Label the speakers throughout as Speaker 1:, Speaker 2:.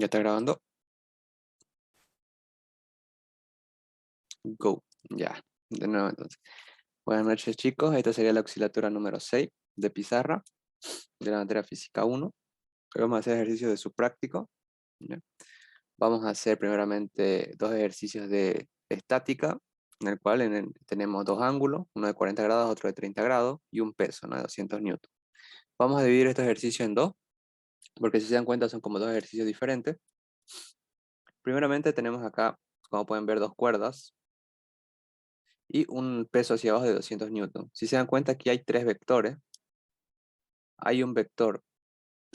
Speaker 1: ¿Ya está grabando? Go. Ya. De nuevo entonces. Buenas noches chicos. Esta sería la auxiliatura número 6 de pizarra de la materia física 1. Hoy vamos a hacer ejercicios de su práctico. ¿Ya? Vamos a hacer primeramente dos ejercicios de estática, en el cual tenemos dos ángulos, uno de 40 grados, otro de 30 grados, y un peso, ¿no? De 200 newton. Vamos a dividir estos ejercicios en dos, porque si se dan cuenta son como dos ejercicios diferentes. Primeramente tenemos acá, como pueden ver, dos cuerdas y un peso hacia abajo de 200 newton. Si se dan cuenta, aquí hay tres vectores. Hay un vector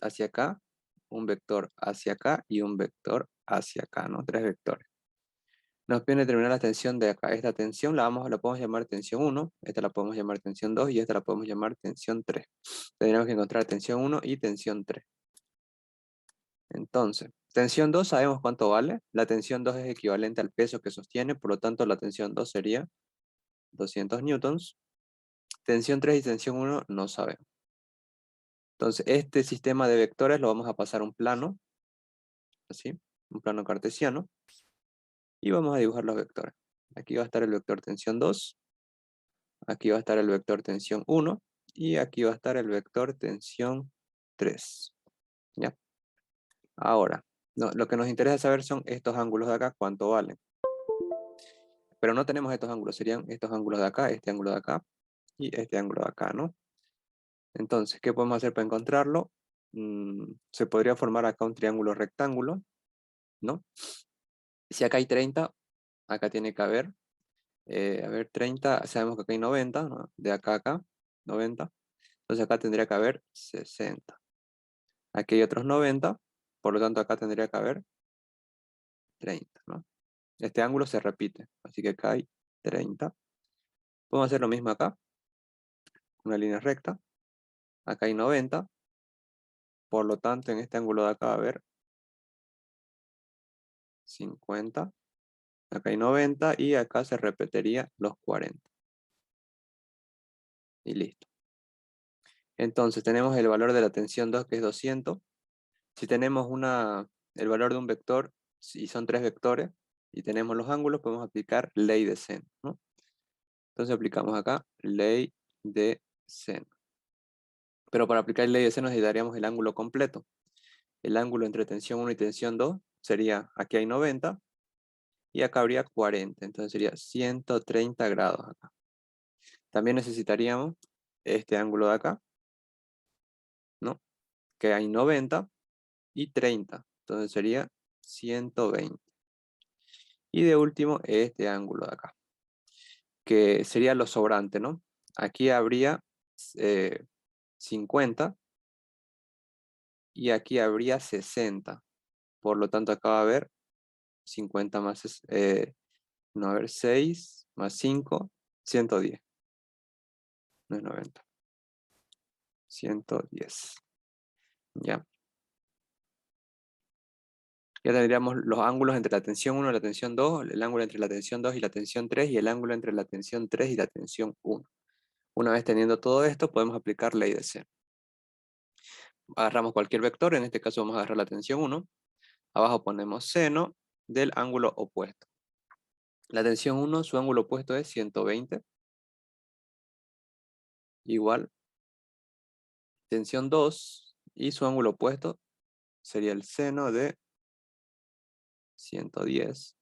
Speaker 1: hacia acá, un vector hacia acá y un vector hacia acá, ¿no? Tres vectores. Nos pide determinar la tensión de acá. Esta tensión la podemos llamar tensión 1, esta la podemos llamar tensión 2 y esta la podemos llamar tensión 3. Tendríamos que encontrar tensión 1 y tensión 3. Entonces, tensión 2 sabemos cuánto vale. La tensión 2 es equivalente al peso que sostiene, por lo tanto la tensión 2 sería 200 newtons. Tensión 3 y tensión 1 no sabemos. Entonces, este sistema de vectores lo vamos a pasar a un plano, así, un plano cartesiano, y vamos a dibujar los vectores. Aquí va a estar el vector tensión 2, aquí va a estar el vector tensión 1, y aquí va a estar el vector tensión 3. ¿Ya? Ahora, lo que nos interesa saber son estos ángulos de acá, cuánto valen. Pero no tenemos estos ángulos, serían estos ángulos de acá, este ángulo de acá, y este ángulo de acá, ¿no? Entonces, ¿qué podemos hacer para encontrarlo? Se podría formar acá un triángulo rectángulo, ¿no? Si acá hay 30, acá tiene que haber, a ver, 30, sabemos que acá hay 90, ¿no? De acá a acá, 90. Entonces acá tendría que haber 60. Aquí hay otros 90, por lo tanto acá tendría que haber 30, ¿no? Este ángulo se repite, así que acá hay 30. Podemos hacer lo mismo acá, una línea recta. Acá hay 90, por lo tanto en este ángulo de acá va a haber 50. Acá hay 90 y acá se repetiría los 40. Y listo. Entonces tenemos el valor de la tensión 2 que es 200. Si tenemos el valor de un vector, y son tres vectores, y tenemos los ángulos, podemos aplicar ley de seno, ¿no? Entonces aplicamos acá ley de seno. Pero para aplicar ley de seno necesitaríamos el ángulo completo. El ángulo entre tensión 1 y tensión 2 sería, aquí hay 90, y acá habría 40, entonces sería 130 grados acá. También necesitaríamos este ángulo de acá, ¿no? Que hay 90 y 30, entonces sería 120. Y de último, este ángulo de acá, que sería lo sobrante, ¿no? Aquí habría 50 y aquí habría 60. Por lo tanto, acá va a haber 50 más, no, a ver, 6 más 5, 110. No es 90. 110. Ya. Ya tendríamos los ángulos entre la tensión 1 y la tensión 2, el ángulo entre la tensión 2 y la tensión 3 y el ángulo entre la tensión 3 y la tensión 1. Una vez teniendo todo esto, podemos aplicar ley de seno. Agarramos cualquier vector, en este caso vamos a agarrar la tensión 1. Abajo ponemos seno del ángulo opuesto. La tensión 1, su ángulo opuesto es 120. Igual, tensión 2 y su ángulo opuesto sería el seno de 110.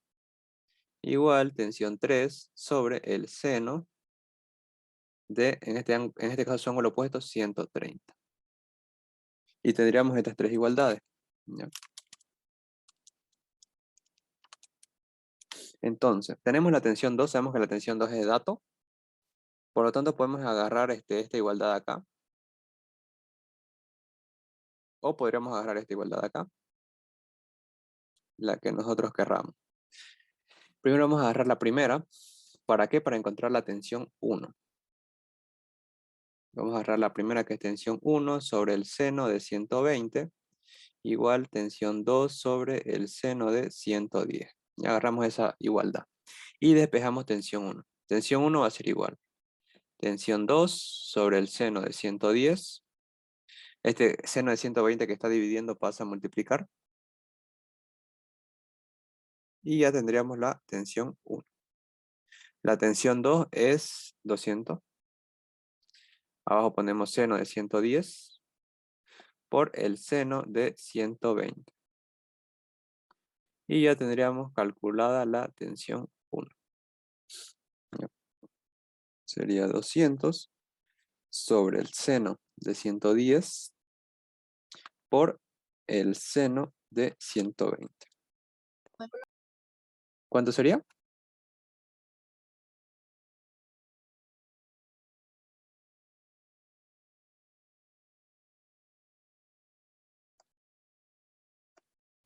Speaker 1: Igual, tensión 3 sobre el seno de, en este caso su ángulo opuesto, 130. Y tendríamos estas tres igualdades. ¿Ya? Entonces, tenemos la tensión 2, sabemos que la tensión 2 es de dato. Por lo tanto, podemos agarrar esta igualdad acá. O podríamos agarrar esta igualdad acá. La que nosotros querramos. Primero vamos a agarrar la primera. ¿Para qué? Para encontrar la tensión 1. Vamos a agarrar la primera que es tensión 1 sobre el seno de 120. Igual tensión 2 sobre el seno de 110. Y agarramos esa igualdad. Y despejamos tensión 1. Tensión 1 va a ser igual. Tensión 2 sobre el seno de 110. Este seno de 120 que está dividiendo pasa a multiplicar. Y ya tendríamos la tensión 1. La tensión 2 es 200. Abajo ponemos seno de 110 por el seno de 120. Y ya tendríamos calculada la tensión 1. Ya. Sería 200 sobre el seno de 110 por el seno de 120. ¿Cuánto sería?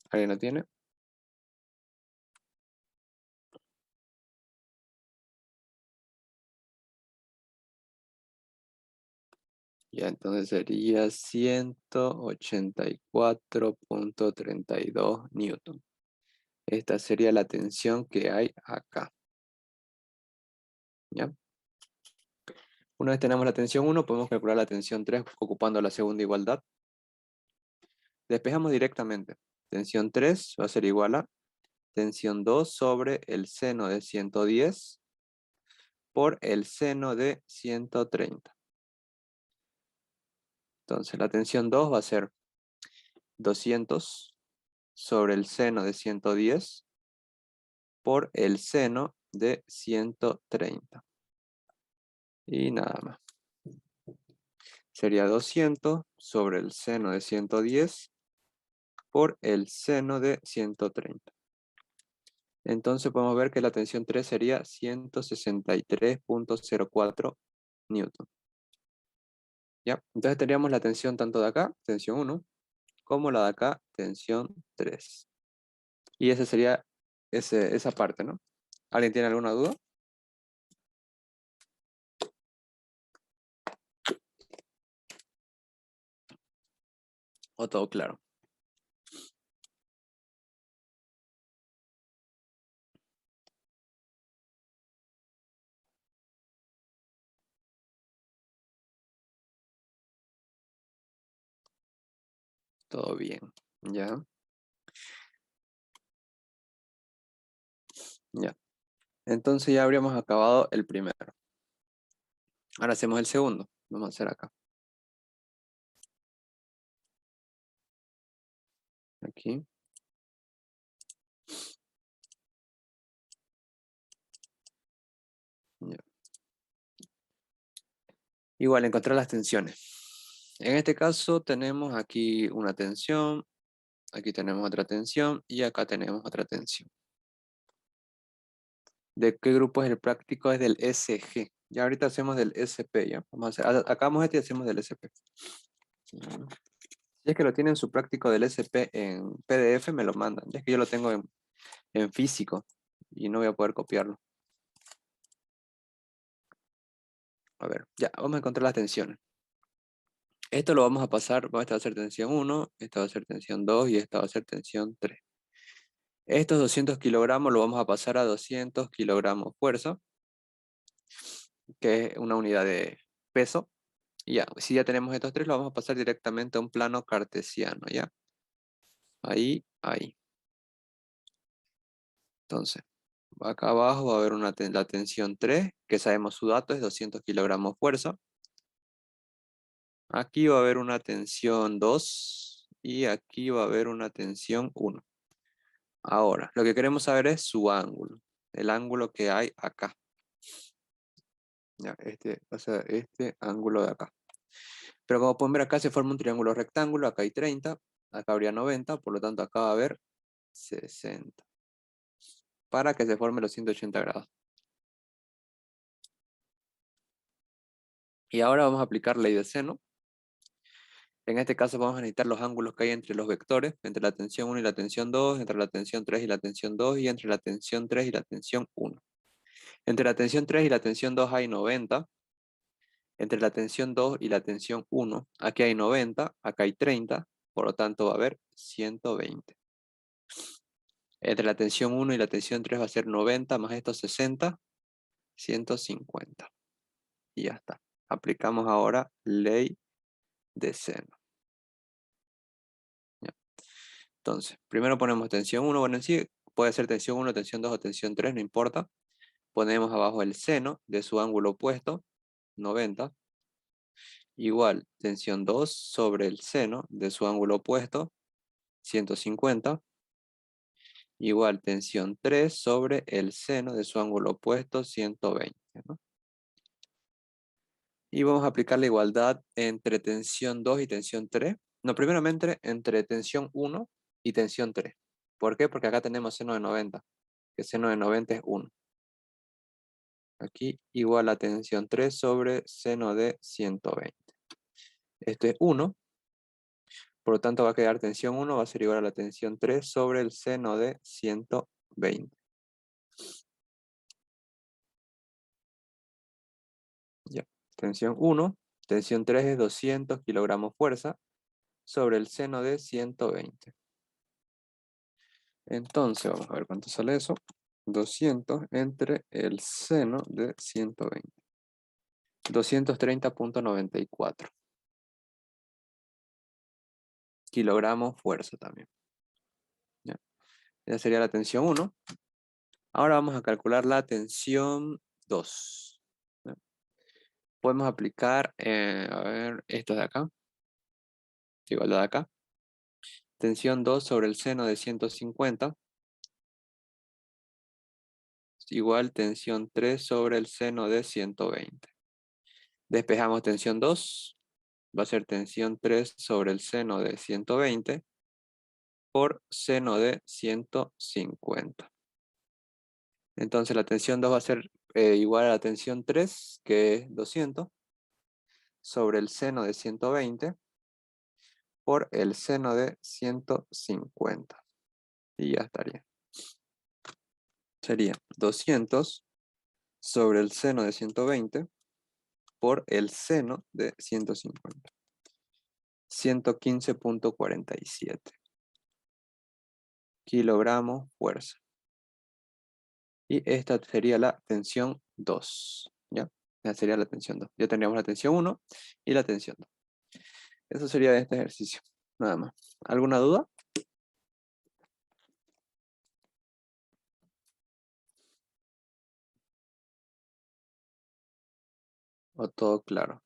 Speaker 1: ¿Alguien lo tiene? Ya, entonces sería 184.32 newton. Esta sería la tensión que hay acá. ¿Ya? Una vez tenemos la tensión 1, podemos calcular la tensión 3 ocupando la segunda igualdad. Despejamos directamente. Tensión 3 va a ser igual a tensión 2 sobre el seno de 110 por el seno de 130. Entonces la tensión 2 va a ser 200 sobre el seno de 110 por el seno de 130. Y nada más. Sería 200 sobre el seno de 110 por el seno de 130. Entonces podemos ver que la tensión 3 sería 163.04 newton. ¿Ya? Entonces tendríamos la tensión tanto de acá, tensión 1, como la de acá, tensión 3. Y esa sería esa parte, ¿no? ¿Alguien tiene alguna duda? ¿O todo claro? Todo bien. ¿Ya? Ya. Entonces ya habríamos acabado el primero. Ahora hacemos el segundo. Vamos a hacer acá. Aquí. Ya. Igual, encontrar las tensiones. En este caso tenemos aquí una tensión, aquí tenemos otra tensión y acá tenemos otra tensión. ¿De qué grupo es el práctico? Es del SG. Ya ahorita hacemos del SP, ¿ya? Vamos a hacer, acabamos este y hacemos del SP. Si es que lo tienen su práctico del SP en PDF, me lo mandan. Ya es que yo lo tengo en físico y no voy a poder copiarlo. A ver, ya, vamos a encontrar las tensiones. Esto lo vamos a pasar, esta va a ser tensión 1, esta va a ser tensión 2 y esta va a ser tensión 3. Estos 200 kilogramos lo vamos a pasar a 200 kilogramos fuerza, que es una unidad de peso. Y ya, si ya tenemos estos tres, lo vamos a pasar directamente a un plano cartesiano, ¿ya? Ahí, ahí. Entonces, acá abajo va a haber la tensión 3, que sabemos su dato es 200 kilogramos fuerza. Aquí va a haber una tensión 2 y aquí va a haber una tensión 1. Ahora, lo que queremos saber es su ángulo, el ángulo que hay acá. Ya, o sea, este ángulo de acá. Pero como pueden ver acá se forma un triángulo rectángulo, acá hay 30, acá habría 90, por lo tanto acá va a haber 60. Para que se formen los 180 grados. Y ahora vamos a aplicar ley de seno. En este caso vamos a necesitar los ángulos que hay entre los vectores, entre la tensión 1 y la tensión 2, entre la tensión 3 y la tensión 2, y entre la tensión 3 y la tensión 1. Entre la tensión 3 y la tensión 2 hay 90. Entre la tensión 2 y la tensión 1, aquí hay 90, acá hay 30, por lo tanto va a haber 120. Entre la tensión 1 y la tensión 3 va a ser 90 más estos 60, 150. Y ya está. Aplicamos ahora ley de seno. Ya. Entonces, primero ponemos tensión 1. Bueno, en sí, puede ser tensión 1, tensión 2 o tensión 3, no importa. Ponemos abajo el seno de su ángulo opuesto, 90. Igual, tensión 2 sobre el seno de su ángulo opuesto, 150. Igual, tensión 3 sobre el seno de su ángulo opuesto, 120, ¿no? Y vamos a aplicar la igualdad entre tensión 2 y tensión 3. No, primeramente entre tensión 1 y tensión 3. ¿Por qué? Porque acá tenemos seno de 90, que seno de 90 es 1. Aquí igual a tensión 3 sobre seno de 120. Esto es 1. Por lo tanto va a quedar tensión 1, va a ser igual a la tensión 3 sobre el seno de 120. Ya. Tensión 1, tensión 3 es 200 kilogramos fuerza sobre el seno de 120. Entonces, vamos a ver cuánto sale eso. 200 entre el seno de 120. 230.94 kilogramos fuerza también. ¿Ya? Esa sería la tensión 1. Ahora vamos a calcular la tensión 2. ¿Ya? Podemos aplicar, a ver, esto de acá. Igual de acá. Tensión 2 sobre el seno de 150. Igual tensión 3 sobre el seno de 120. Despejamos tensión 2. Va a ser tensión 3 sobre el seno de 120 por seno de 150. Entonces la tensión 2 va a ser igual a la tensión 3, que es 200, sobre el seno de 120 por el seno de 150. Y ya estaría. Sería 200 sobre el seno de 120 por el seno de 150. 115.47 kilogramos fuerza. Y esta sería la tensión 2. ¿Ya? Esta sería la tensión 2. Ya tendríamos la tensión 1 y la tensión 2. Eso sería de este ejercicio. Nada más. ¿Alguna duda? ¿O todo claro?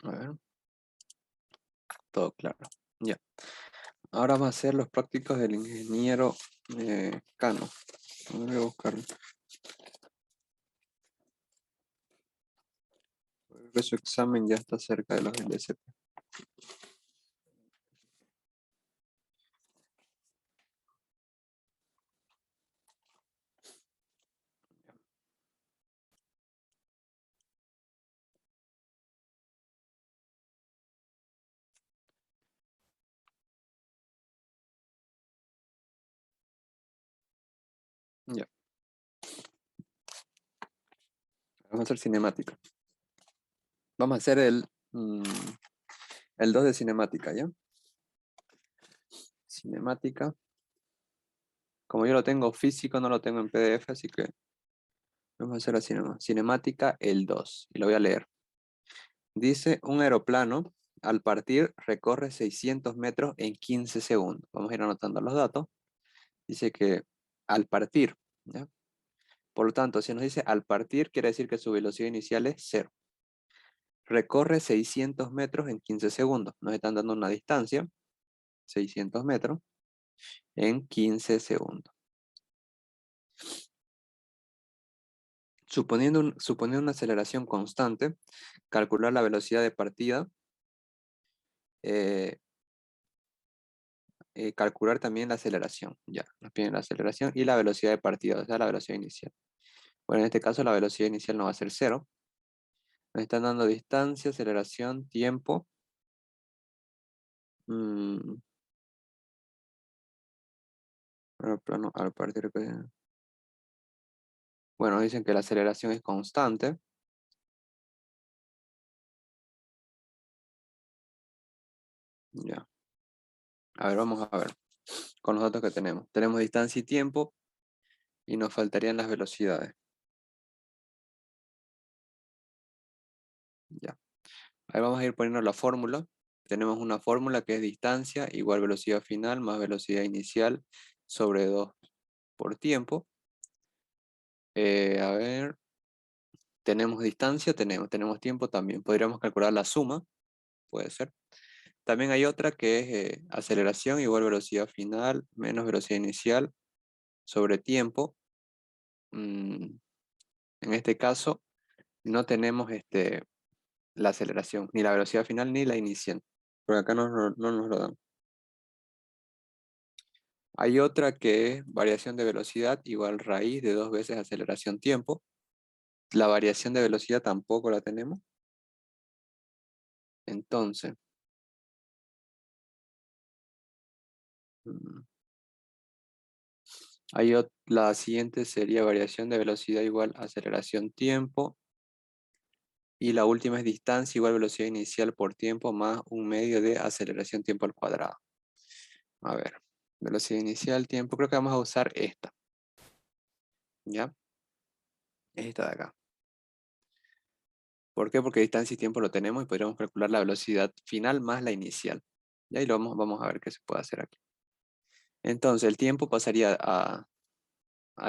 Speaker 1: A ver. Todo claro. Ya. Ahora vamos a hacer los prácticos del ingeniero Cano. Voy a buscarlo. Creo que su examen ya está cerca de los LSP. Ya. Vamos a hacer cinemática. Vamos a hacer el 2 de cinemática, ¿ya? Cinemática. Como yo lo tengo físico, no lo tengo en PDF, así que vamos a hacer la cinemática el 2. Y lo voy a leer. Dice, un aeroplano al partir recorre 600 metros en 15 segundos. Vamos a ir anotando los datos. Dice que al partir, ¿ya? Por lo tanto, si nos dice al partir, quiere decir que su velocidad inicial es 0. Recorre 600 metros en 15 segundos. Nos están dando una distancia, 600 metros, en 15 segundos. Suponiendo una aceleración constante, calcular la velocidad de partida, eh, calcular también la aceleración. Ya, nos piden la aceleración y la velocidad de partida, o sea, la velocidad inicial. Bueno, en este caso la velocidad inicial no va a ser 0. Nos están dando distancia, aceleración, tiempo. Aeroplano al partir. Bueno, dicen que la aceleración es constante. Ya. A ver, vamos a ver. Con los datos que tenemos. Tenemos distancia y tiempo y nos faltarían las velocidades. Ya. Ahí vamos a ir poniendo la fórmula. Tenemos una fórmula que es distancia igual velocidad final más velocidad inicial sobre 2 por tiempo. A ver, tenemos distancia, tenemos tiempo también. Podríamos calcular la suma, puede ser. También hay otra que es aceleración igual velocidad final menos velocidad inicial sobre tiempo. Mm, en este caso no tenemos la aceleración, ni la velocidad final ni la inicial, porque acá no nos lo dan. Hay otra que es variación de velocidad igual raíz de 2 veces aceleración tiempo. La variación de velocidad tampoco la tenemos. Entonces, mm, la siguiente sería variación de velocidad igual aceleración tiempo. Y la última es distancia igual velocidad inicial por tiempo más un medio de aceleración tiempo al cuadrado. A ver, velocidad inicial, tiempo, creo que vamos a usar esta, ¿ya? Esta de acá. ¿Por qué? Porque distancia y tiempo lo tenemos y podríamos calcular la velocidad final más la inicial. Y ahí vamos a ver qué se puede hacer aquí. Entonces, el tiempo pasaría a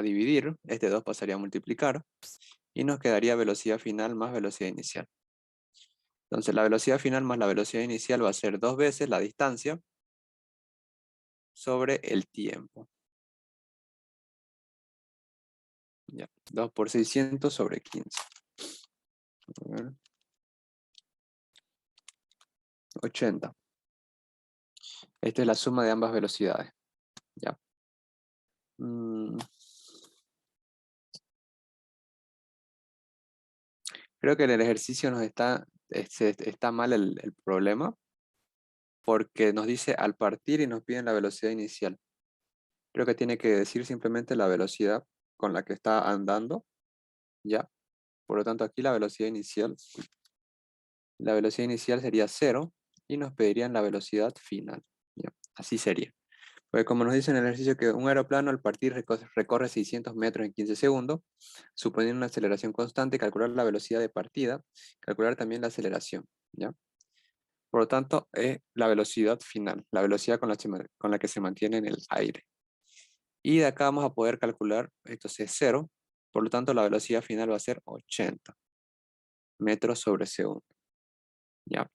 Speaker 1: dividir, este 2 pasaría a multiplicar, y nos quedaría velocidad final más velocidad inicial. Entonces, la velocidad final más la velocidad inicial va a ser 2 veces la distancia sobre el tiempo. Ya, 2 por 600 sobre 15. A ver, 80. Esta es la suma de ambas velocidades. Ya. Mm, creo que en el ejercicio está mal el problema porque nos dice al partir y nos piden la velocidad inicial. Creo que tiene que decir simplemente la velocidad con la que está andando. Ya. Por lo tanto, aquí la velocidad inicial sería 0 y nos pedirían la velocidad final. Ya. Así sería. Pues como nos dice en el ejercicio que un aeroplano al partir recorre 600 metros en 15 segundos, suponiendo una aceleración constante, calcular la velocidad de partida, calcular también la aceleración, ¿ya? Por lo tanto, es la velocidad final, la velocidad con la que se mantiene en el aire. Y de acá vamos a poder calcular, esto es 0, por lo tanto la velocidad final va a ser 80 metros sobre segundo, ¿ya?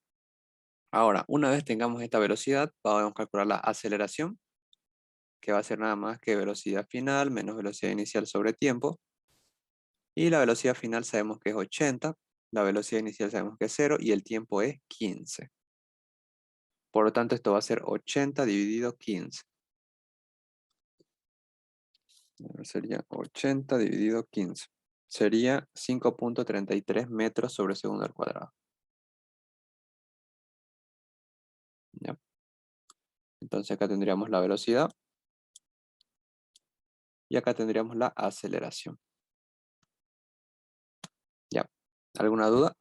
Speaker 1: Ahora, una vez tengamos esta velocidad, podemos calcular la aceleración, que va a ser nada más que velocidad final menos velocidad inicial sobre tiempo. Y la velocidad final sabemos que es 80, la velocidad inicial sabemos que es 0 y el tiempo es 15. Por lo tanto, esto va a ser 80 dividido 15. Sería 80 dividido 15. Sería 5.33 metros sobre segundo al cuadrado. ¿Ya? Entonces acá tendríamos la velocidad y acá tendríamos la aceleración. ¿Ya? ¿Alguna duda?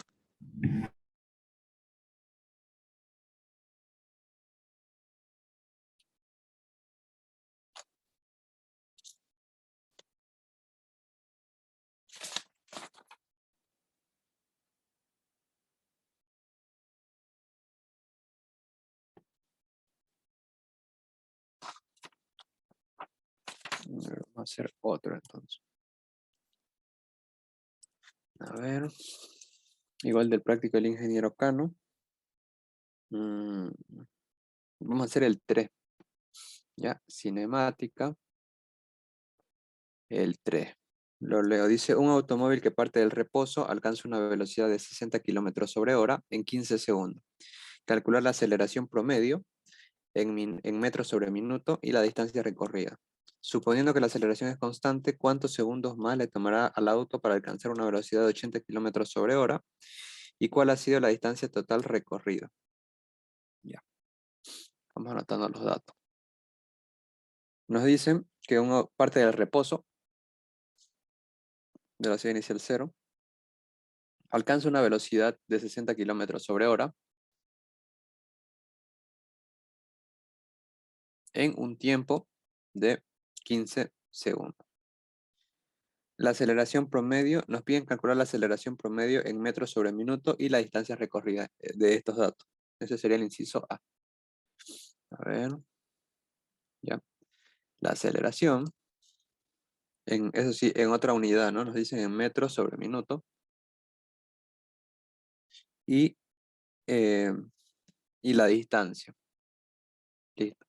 Speaker 1: Vamos a hacer otro entonces. A ver. Igual del práctico del ingeniero Cano. Mm, vamos a hacer el 3. ¿Ya? Cinemática. El 3. Lo leo. Dice, un automóvil que parte del reposo alcanza una velocidad de 60 kilómetros sobre hora en 15 segundos. Calcular la aceleración promedio en metros sobre minuto y la distancia recorrida. Suponiendo que la aceleración es constante, ¿cuántos segundos más le tomará al auto para alcanzar una velocidad de 80 kilómetros sobre hora? ¿Y cuál ha sido la distancia total recorrida? Ya, vamos anotando los datos. Nos dicen que una parte del reposo velocidad inicial 0, alcanza una velocidad de 60 kilómetros sobre hora en un tiempo de 15 segundos. La aceleración promedio, nos piden calcular la aceleración promedio en metros sobre minuto y la distancia recorrida de estos datos. Ese sería el inciso A. A ver, ya. La aceleración, eso sí, en otra unidad, ¿no? Nos dicen en metros sobre minuto. Y, eh, y la distancia. Listo.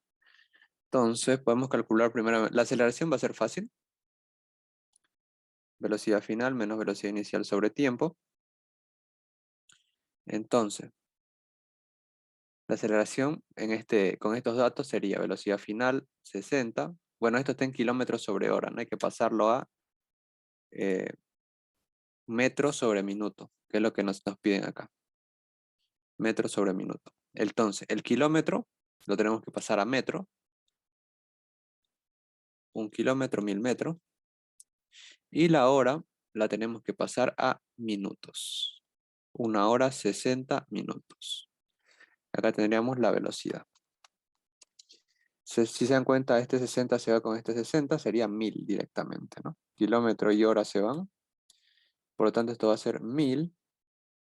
Speaker 1: Entonces, podemos calcular primero, la aceleración va a ser fácil. Velocidad final menos velocidad inicial sobre tiempo. Entonces, la aceleración con estos datos sería velocidad final 60. Bueno, esto está en kilómetros sobre hora, no hay que pasarlo a eh, metros sobre minuto, que es lo que nos piden acá. Metros sobre minuto. Entonces, el kilómetro lo tenemos que pasar a metro. 1 kilómetro, 1000 metros. Y la hora la tenemos que pasar a minutos. 1 hora 60 minutos. Acá tendríamos la velocidad. Si se dan cuenta, este 60 se va con este 60, sería 1000 directamente, ¿no? Kilómetro y hora se van. Por lo tanto, esto va a ser 1000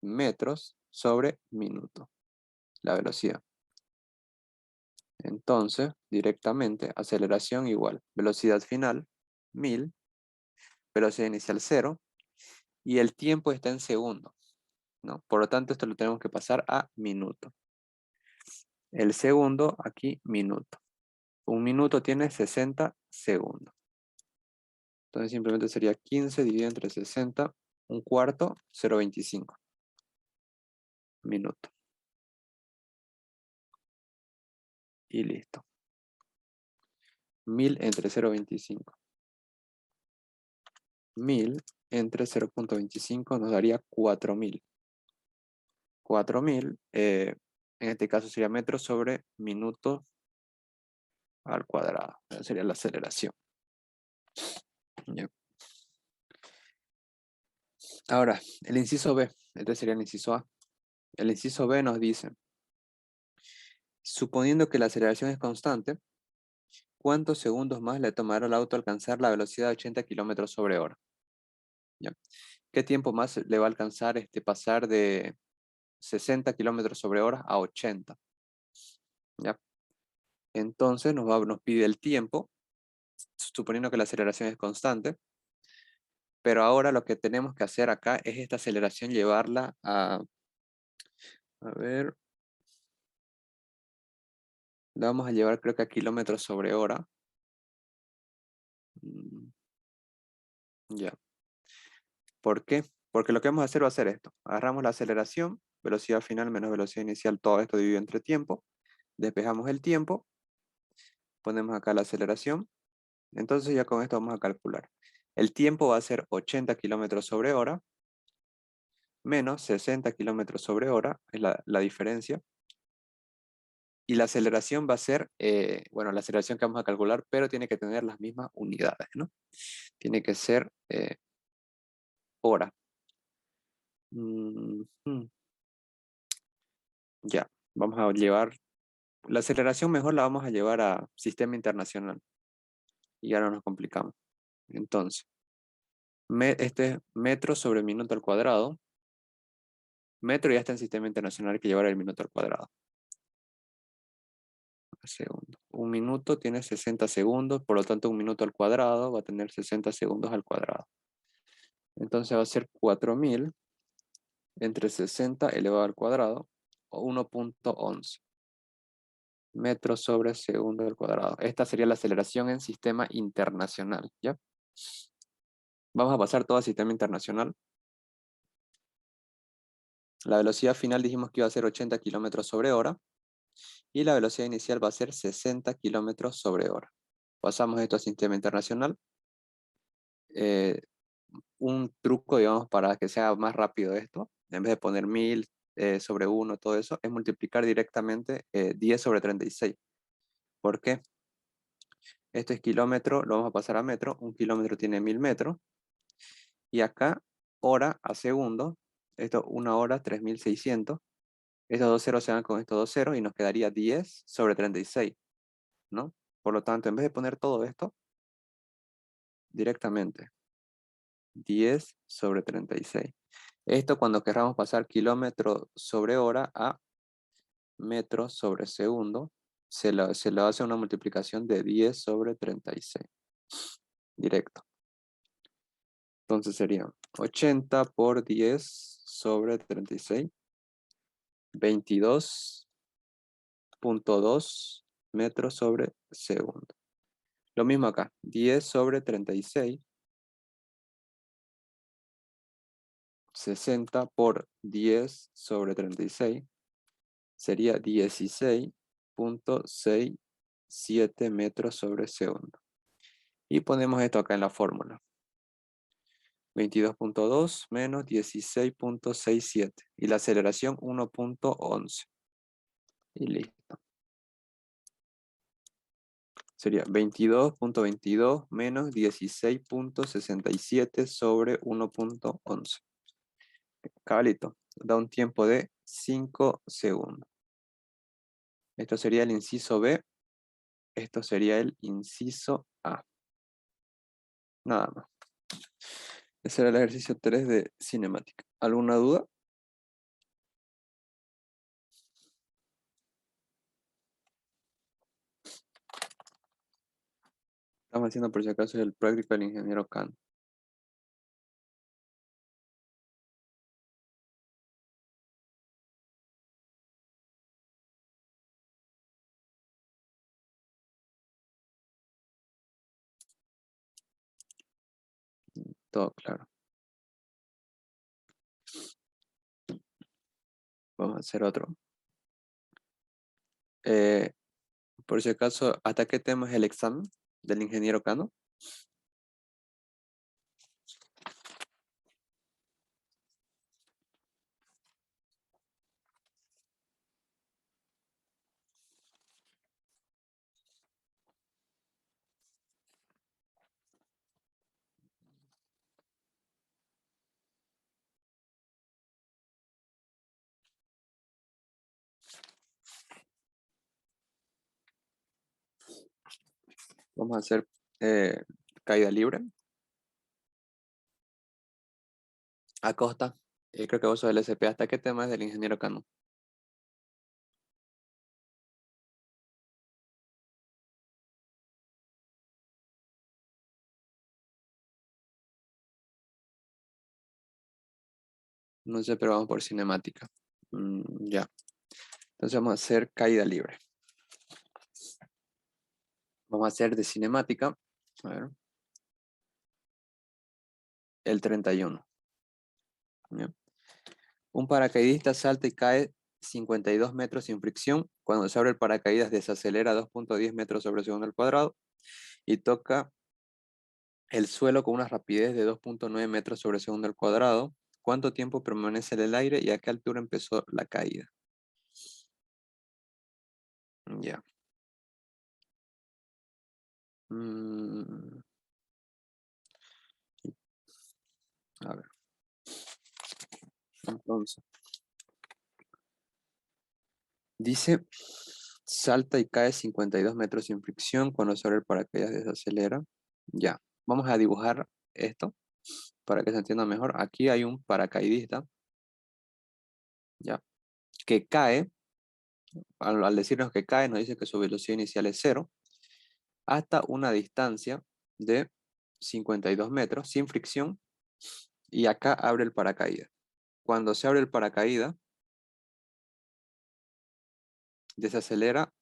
Speaker 1: metros sobre minuto, la velocidad. Entonces, directamente, aceleración igual. Velocidad final, 1000. Velocidad inicial 0. Y el tiempo está en segundos, ¿no? Por lo tanto, esto lo tenemos que pasar a minuto. El segundo, aquí, minuto. Un minuto tiene 60 segundos. Entonces simplemente sería 15 dividido entre 60, un cuarto, 0,25 minutos. Y listo. 1000 entre 0,25. 1000 entre 0,25 nos daría 4000. 4000, en este caso sería metros sobre minuto al cuadrado. Esa sería la aceleración. Ya. Ahora, el inciso B. Este sería el inciso A. El inciso B nos dice, suponiendo que la aceleración es constante, ¿cuántos segundos más le tomará al auto alcanzar la velocidad de 80 kilómetros sobre hora? ¿Ya? ¿Qué tiempo más le va a alcanzar pasar de 60 kilómetros sobre hora a 80? ¿Ya? Entonces nos pide el tiempo, suponiendo que la aceleración es constante, pero ahora lo que tenemos que hacer acá es esta aceleración llevarla a ver, la vamos a llevar creo que a kilómetros sobre hora. Mm, Ya. ¿Por qué? Porque lo que vamos a hacer va a ser esto. Agarramos la aceleración, velocidad final menos velocidad inicial, todo esto dividido entre tiempo. Despejamos el tiempo, ponemos acá la aceleración. Entonces ya con esto vamos a calcular. El tiempo va a ser 80 kilómetros sobre hora menos 60 kilómetros sobre hora, es la diferencia. Y la aceleración va a ser, bueno, la aceleración que vamos a calcular, pero tiene que tener las mismas unidades, ¿no? Tiene que ser hora. Ya, vamos a llevar, la aceleración mejor la vamos a llevar a sistema internacional. Y ya no nos complicamos. Entonces, este es metro sobre minuto al cuadrado. Metro ya está en sistema internacional, hay que llevar el minuto al cuadrado. Segundo. Un minuto tiene 60 segundos, por lo tanto un minuto al cuadrado va a tener 60 segundos al cuadrado. Entonces va a ser 4000 entre 60 elevado al cuadrado, o 1,11 metros sobre segundo al cuadrado. Esta sería la aceleración en sistema internacional, ¿ya? Vamos a pasar todo a sistema internacional. La velocidad final dijimos que iba a ser 80 kilómetros sobre hora. Y la velocidad inicial va a ser 60 kilómetros sobre hora. Pasamos esto a sistema internacional. Eh, un truco, digamos, para que sea más rápido esto, en vez de poner 1000 sobre 1, todo eso, es multiplicar directamente 10 sobre 36. ¿Por qué? Esto es kilómetro, lo vamos a pasar a metro. Un kilómetro tiene 1000 metros. Y acá, hora a segundo. Esto, 1 hora, 3600. Estos dos ceros se van con estos dos ceros y nos quedaría 10 sobre 36, ¿no? Por lo tanto, en vez de poner todo esto, directamente 10 sobre 36. Esto cuando querramos pasar kilómetro sobre hora a metros sobre segundo, se le hace una multiplicación de 10 sobre 36. Directo. Entonces sería 80 por 10 sobre 36. 22.2 metros sobre segundo. Lo mismo acá. 10 sobre 36. 60 por 10 sobre 36 sería 16.67 metros sobre segundo. Y ponemos esto acá en la fórmula. 22.2 menos 16.67. Y la aceleración 1.11. Y listo. Sería 22.22 menos 16.67 sobre 1.11. Cabalito. Da un tiempo de 5 segundos. Esto sería el inciso B. Esto sería el inciso A. Nada más. Ese era el ejercicio 3 de cinemática. ¿Alguna duda? Estamos haciendo por si acaso el práctico del ingeniero Kant. Todo claro. Vamos a hacer otro. Eh, por si acaso, ¿hasta qué tema es el examen del ingeniero Cano? Vamos a hacer caída libre. Acosta. Creo que vos sos el SP. ¿Hasta qué tema es del ingeniero Cano? No sé, pero vamos por cinemática. Ya. Entonces vamos a hacer caída libre. Vamos a hacer de cinemática. A ver. El 31. ¿Ya? Un paracaidista salta y cae 52 metros sin fricción. Cuando se abre el paracaídas desacelera 2.10 metros sobre segundo al cuadrado y toca el suelo con una rapidez de 2.9 metros sobre segundo al cuadrado. ¿Cuánto tiempo permanece en el aire y a qué altura empezó la caída? Ya. Mm, a ver. Entonces, dice, salta y cae 52 metros sin fricción. Cuando se abre el paracaídas desacelera. Ya. Vamos a dibujar esto para que se entienda mejor. Aquí hay un paracaidista, ya, que cae. Al decirnos que cae, nos dice que su velocidad inicial es cero hasta una distancia de 52 metros sin fricción y acá abre el paracaídas. Cuando se abre el paracaídas, desacelera,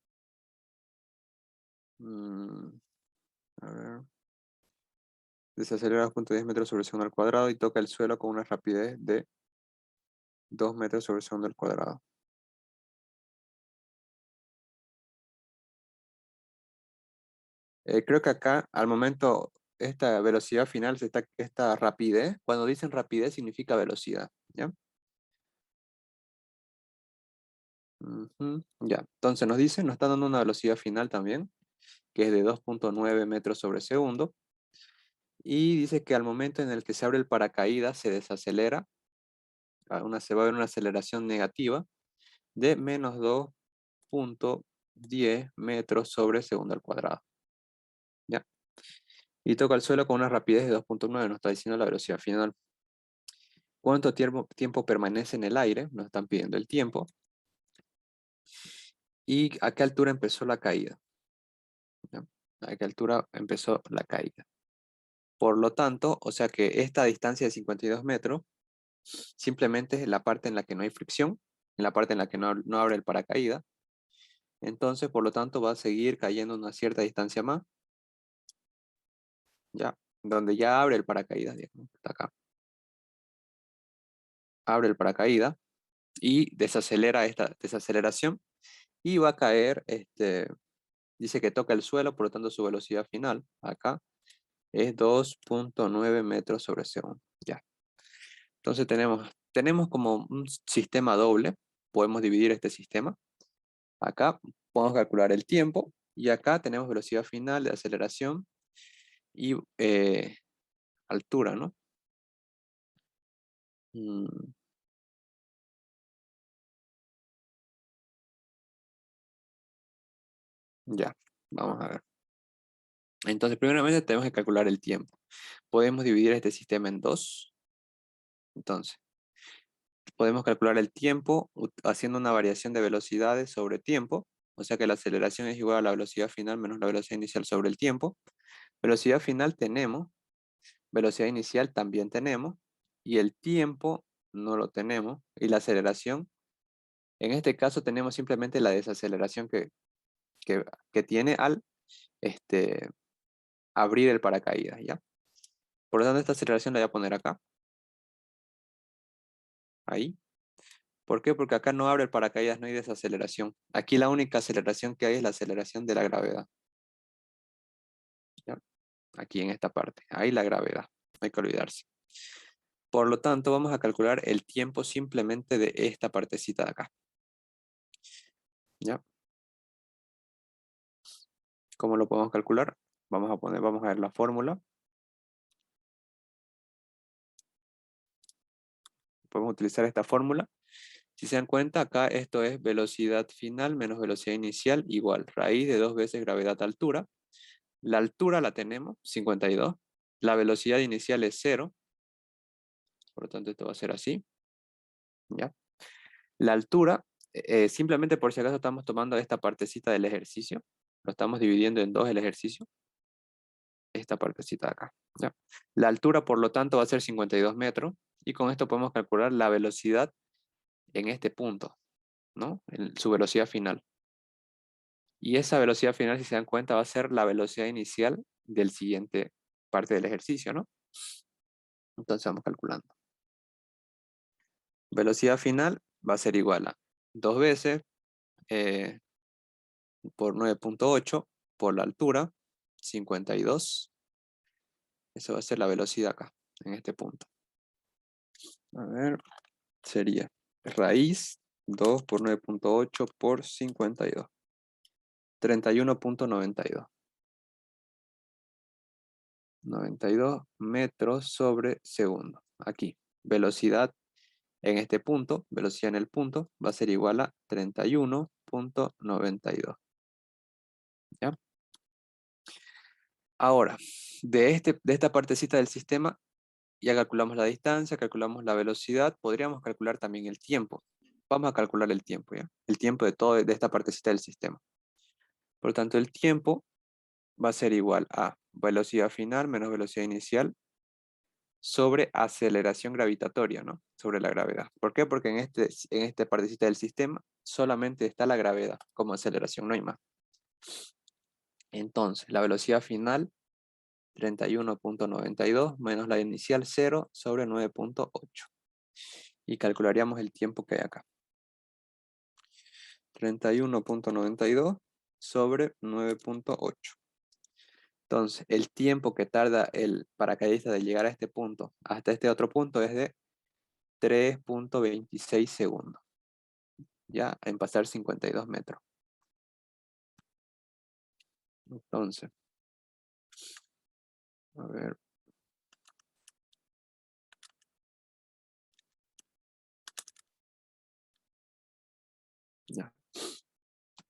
Speaker 1: mm, a ver, desacelera 2.10 metros sobre segundo al cuadrado y toca el suelo con una rapidez de 2 metros sobre segundo al cuadrado. Creo que acá, al momento, esta velocidad final, esta rapidez, cuando dicen rapidez significa velocidad, ¿ya? Ujú, ya, entonces nos dice, nos está dando una velocidad final también, que es de 2.9 metros sobre segundo. Y dice que al momento en el que se abre el paracaídas se desacelera, se va a ver una aceleración negativa de menos 2,10 metros sobre segundo al cuadrado. ¿Ya? Y toca el suelo con una rapidez de 2,9, nos está diciendo la velocidad final. ¿Cuánto tiempo permanece en el aire? Nos están pidiendo el tiempo. ¿Y a qué altura empezó la caída? ¿Ya? ¿A qué altura empezó la caída? Por lo tanto, o sea que esta distancia de 52 metros simplemente es la parte en la que no hay fricción, en la parte en la que no abre el paracaídas. Entonces, por lo tanto, va a seguir cayendo una cierta distancia más, ¿ya? Donde ya abre el paracaídas, digamos, está acá. Abre el paracaídas y desacelera esta desaceleración y va a caer, dice que toca el suelo, por lo tanto su velocidad final acá es 2,9 metros sobre segundo. Ya. Entonces tenemos como un sistema doble, podemos dividir este sistema. Acá podemos calcular el tiempo y acá tenemos velocidad final de aceleración y altura, ¿no? Mm, ya, vamos a ver. Entonces, primeramente tenemos que calcular el tiempo. Podemos dividir este sistema en dos. Entonces, podemos calcular el tiempo haciendo una variación de velocidades sobre tiempo. O sea que la aceleración es igual a la velocidad final menos la velocidad inicial sobre el tiempo. Velocidad final tenemos, velocidad inicial también tenemos, y el tiempo no lo tenemos, y la aceleración, en este caso tenemos simplemente la desaceleración que, que tiene al este, abrir el paracaídas, ¿ya? Por lo tanto, esta aceleración la voy a poner acá, ahí. ¿Por qué? Porque acá no abre el paracaídas, no hay desaceleración. Aquí la única aceleración que hay es la aceleración de la gravedad, ¿ya? Aquí en esta parte, ahí la gravedad, no hay que olvidarse. Por lo tanto, vamos a calcular el tiempo simplemente de esta partecita de acá, ¿ya? ¿Cómo lo podemos calcular? Vamos a ver la fórmula. Podemos utilizar esta fórmula. Si se dan cuenta, acá esto es velocidad final menos velocidad inicial igual raíz de 2 veces gravedad altura. La altura la tenemos, 52. La velocidad inicial es 0. Por lo tanto, esto va a ser así, ¿ya? La altura, simplemente por si acaso estamos tomando esta partecita del ejercicio. Lo estamos dividiendo en dos el ejercicio. Esta partecita de acá, ¿ya? La altura, por lo tanto, va a ser 52 metros. Y con esto podemos calcular la velocidad en este punto, ¿no? Su velocidad final. Y esa velocidad final, si se dan cuenta, va a ser la velocidad inicial del siguiente parte del ejercicio, ¿no? Entonces vamos calculando. Velocidad final va a ser igual a 2 veces eh, por 9,8 por la altura, 52. Eso va a ser la velocidad acá, en este punto. A ver, sería raíz 2 por 9,8 por 52. 31,92. 92 metros sobre segundo. Aquí, velocidad en este punto, velocidad en el punto, va a ser igual a 31,92. ¿Ya? Ahora, de esta partecita del sistema, ya calculamos la distancia, calculamos la velocidad, podríamos calcular también el tiempo. Vamos a calcular el tiempo, ¿ya? El tiempo de esta partecita del sistema. Por lo tanto, el tiempo va a ser igual a velocidad final menos velocidad inicial sobre aceleración gravitatoria, ¿no? Sobre la gravedad. ¿Por qué? Porque en esta partecita del sistema solamente está la gravedad como aceleración, no hay más. Entonces, la velocidad final, 31,92 menos la inicial 0 sobre 9,8. Y calcularíamos el tiempo que hay acá. 31,92 sobre 9,8. Entonces, el tiempo que tarda el paracaidista de llegar a este punto hasta este otro punto es de 3,26 segundos. Ya en pasar 52 metros. Entonces, a ver.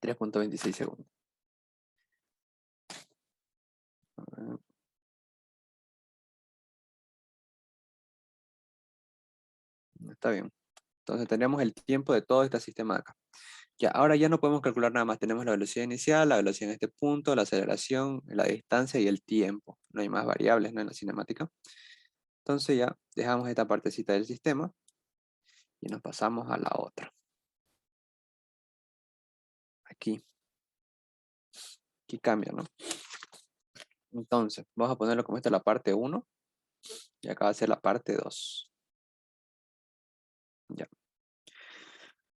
Speaker 1: 3.26 segundos. A ver. Está bien. Entonces tenemos el tiempo de todo este sistema de acá. Ya, ahora ya no podemos calcular nada más. Tenemos la velocidad inicial, la velocidad en este punto, la aceleración, la distancia y el tiempo. No hay más variables, ¿no? En la cinemática. Entonces ya dejamos esta partecita del sistema y nos pasamos a la otra. Aquí. Aquí cambia, ¿no? Entonces, vamos a ponerlo como esta la parte 1 y acá va a ser la parte 2. Ya.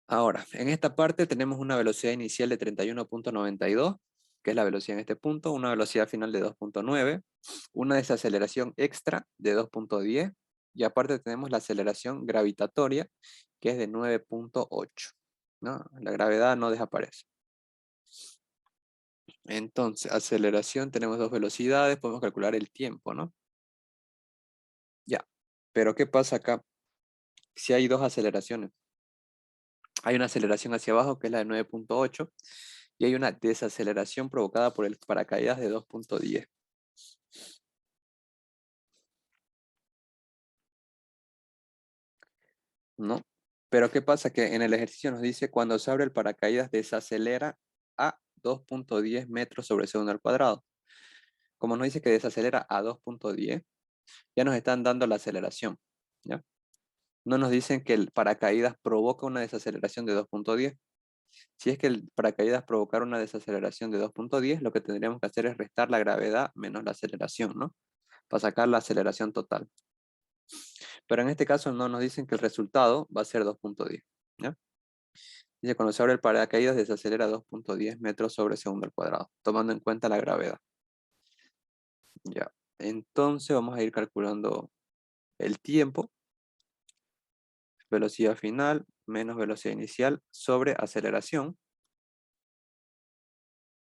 Speaker 1: Ahora, en esta parte tenemos una velocidad inicial de 31.92, que es la velocidad en este punto, una velocidad final de 2.9, una desaceleración extra de 2.10 y aparte tenemos la aceleración gravitatoria, que es de 9.8, ¿no? La gravedad no desaparece. Entonces, aceleración, tenemos dos velocidades, podemos calcular el tiempo, ¿no? Ya, pero ¿qué pasa acá? Si hay dos aceleraciones. Hay una aceleración hacia abajo que es la de 9.8 y hay una desaceleración provocada por el paracaídas de 2.10. ¿No? Pero ¿qué pasa? Que en el ejercicio nos dice cuando se abre el paracaídas desacelera a 2.10 metros sobre segundo al cuadrado. Como nos dice que desacelera a 2.10, ya nos están dando la aceleración. ¿Ya? No nos dicen que el paracaídas provoca una desaceleración de 2.10. Si es que el paracaídas provocara una desaceleración de 2.10, lo que tendríamos que hacer es restar la gravedad menos la aceleración, ¿no? Para sacar la aceleración total. Pero en este caso no nos dicen que el resultado va a ser 2.10. ¿Ya? Dice, cuando se abre el paracaídas desacelera 2.10 metros sobre segundo al cuadrado, tomando en cuenta la gravedad. Ya. Entonces vamos a ir calculando el tiempo, velocidad final menos velocidad inicial sobre aceleración.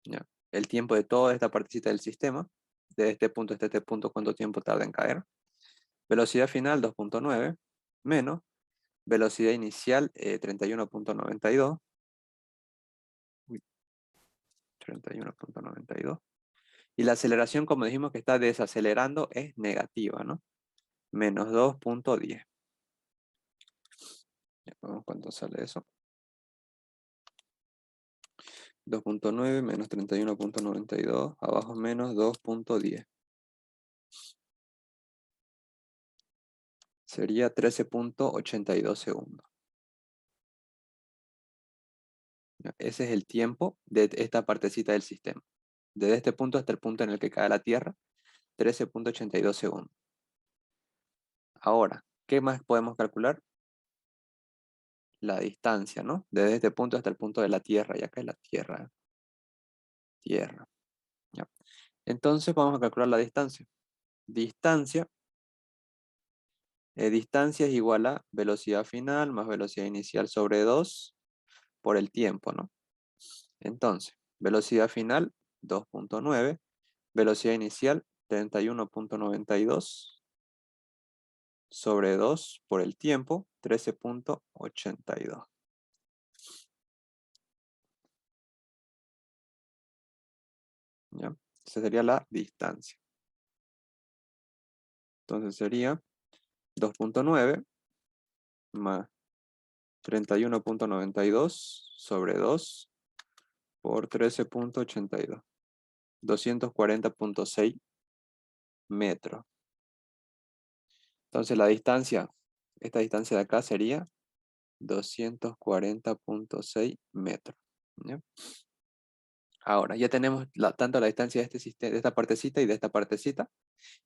Speaker 1: ¿Ya? El tiempo de toda esta partecita del sistema, de este punto hasta este punto, cuánto tiempo tarda en caer. Velocidad final 2.9 menos velocidad inicial 31.92. 31.92. Y la aceleración, como dijimos que está desacelerando, es negativa, ¿no? Menos 2.10. Ya vemos cuánto sale eso. 2.9 menos 31.92. Abajo menos 2.10. Sería 13.82 segundos. Ya, ese es el tiempo de esta partecita del sistema. Desde este punto hasta el punto en el que cae la Tierra, 13.82 segundos. Ahora, ¿qué más podemos calcular? La distancia, ¿no? Desde este punto hasta el punto de la Tierra, ya que es la Tierra. Tierra. ¿Ya? Entonces vamos a calcular la distancia. Distancia. Distancia es igual a velocidad final más velocidad inicial sobre 2 por el tiempo, ¿no? Entonces, velocidad final 2.9, velocidad inicial 31.92 sobre 2 por el tiempo 13.82. ¿Ya? Esa sería la distancia. Entonces sería 2.9 más 31.92 sobre 2 por 13.82. 240.6 metros. Entonces la distancia, esta distancia de acá sería 240.6 metros. ¿Ya? Ahora, ya tenemos tanto la distancia de, de esta partecita y de esta partecita,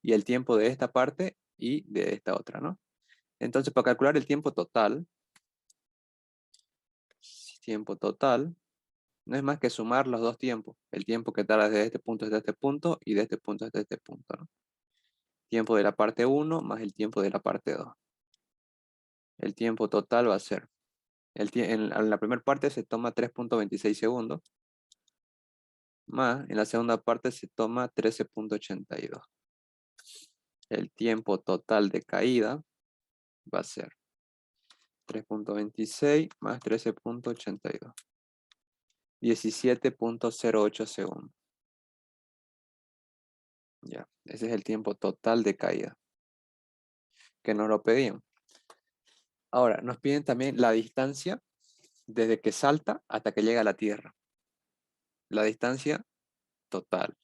Speaker 1: y el tiempo de esta parte y de esta otra, ¿no? Entonces, para calcular el tiempo total, no es más que sumar los dos tiempos. El tiempo que tarda desde este punto hasta este punto y de este punto hasta este punto, ¿no? Tiempo de la parte 1 más el tiempo de la parte 2. El tiempo total va a ser, en la primera parte se toma 3.26 segundos, más en la segunda parte se toma 13.82. El tiempo total de caída va a ser 3.26 más 13.82. 17.08 segundos. Ya, ese es el tiempo total de caída, que nos lo pedían. Ahora, nos piden también la distancia desde que salta hasta que llega a la Tierra. La distancia total.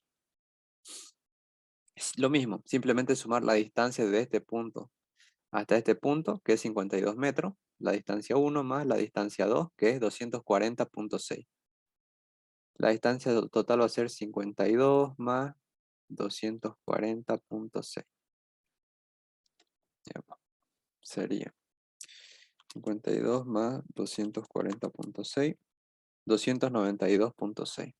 Speaker 1: Es lo mismo, simplemente sumar la distancia de este punto hasta este punto, que es 52 metros, la distancia 1 más la distancia 2, que es 240.6. La distancia total va a ser 52 más 240.6. Ya, sería 52 más 240.6, 292.6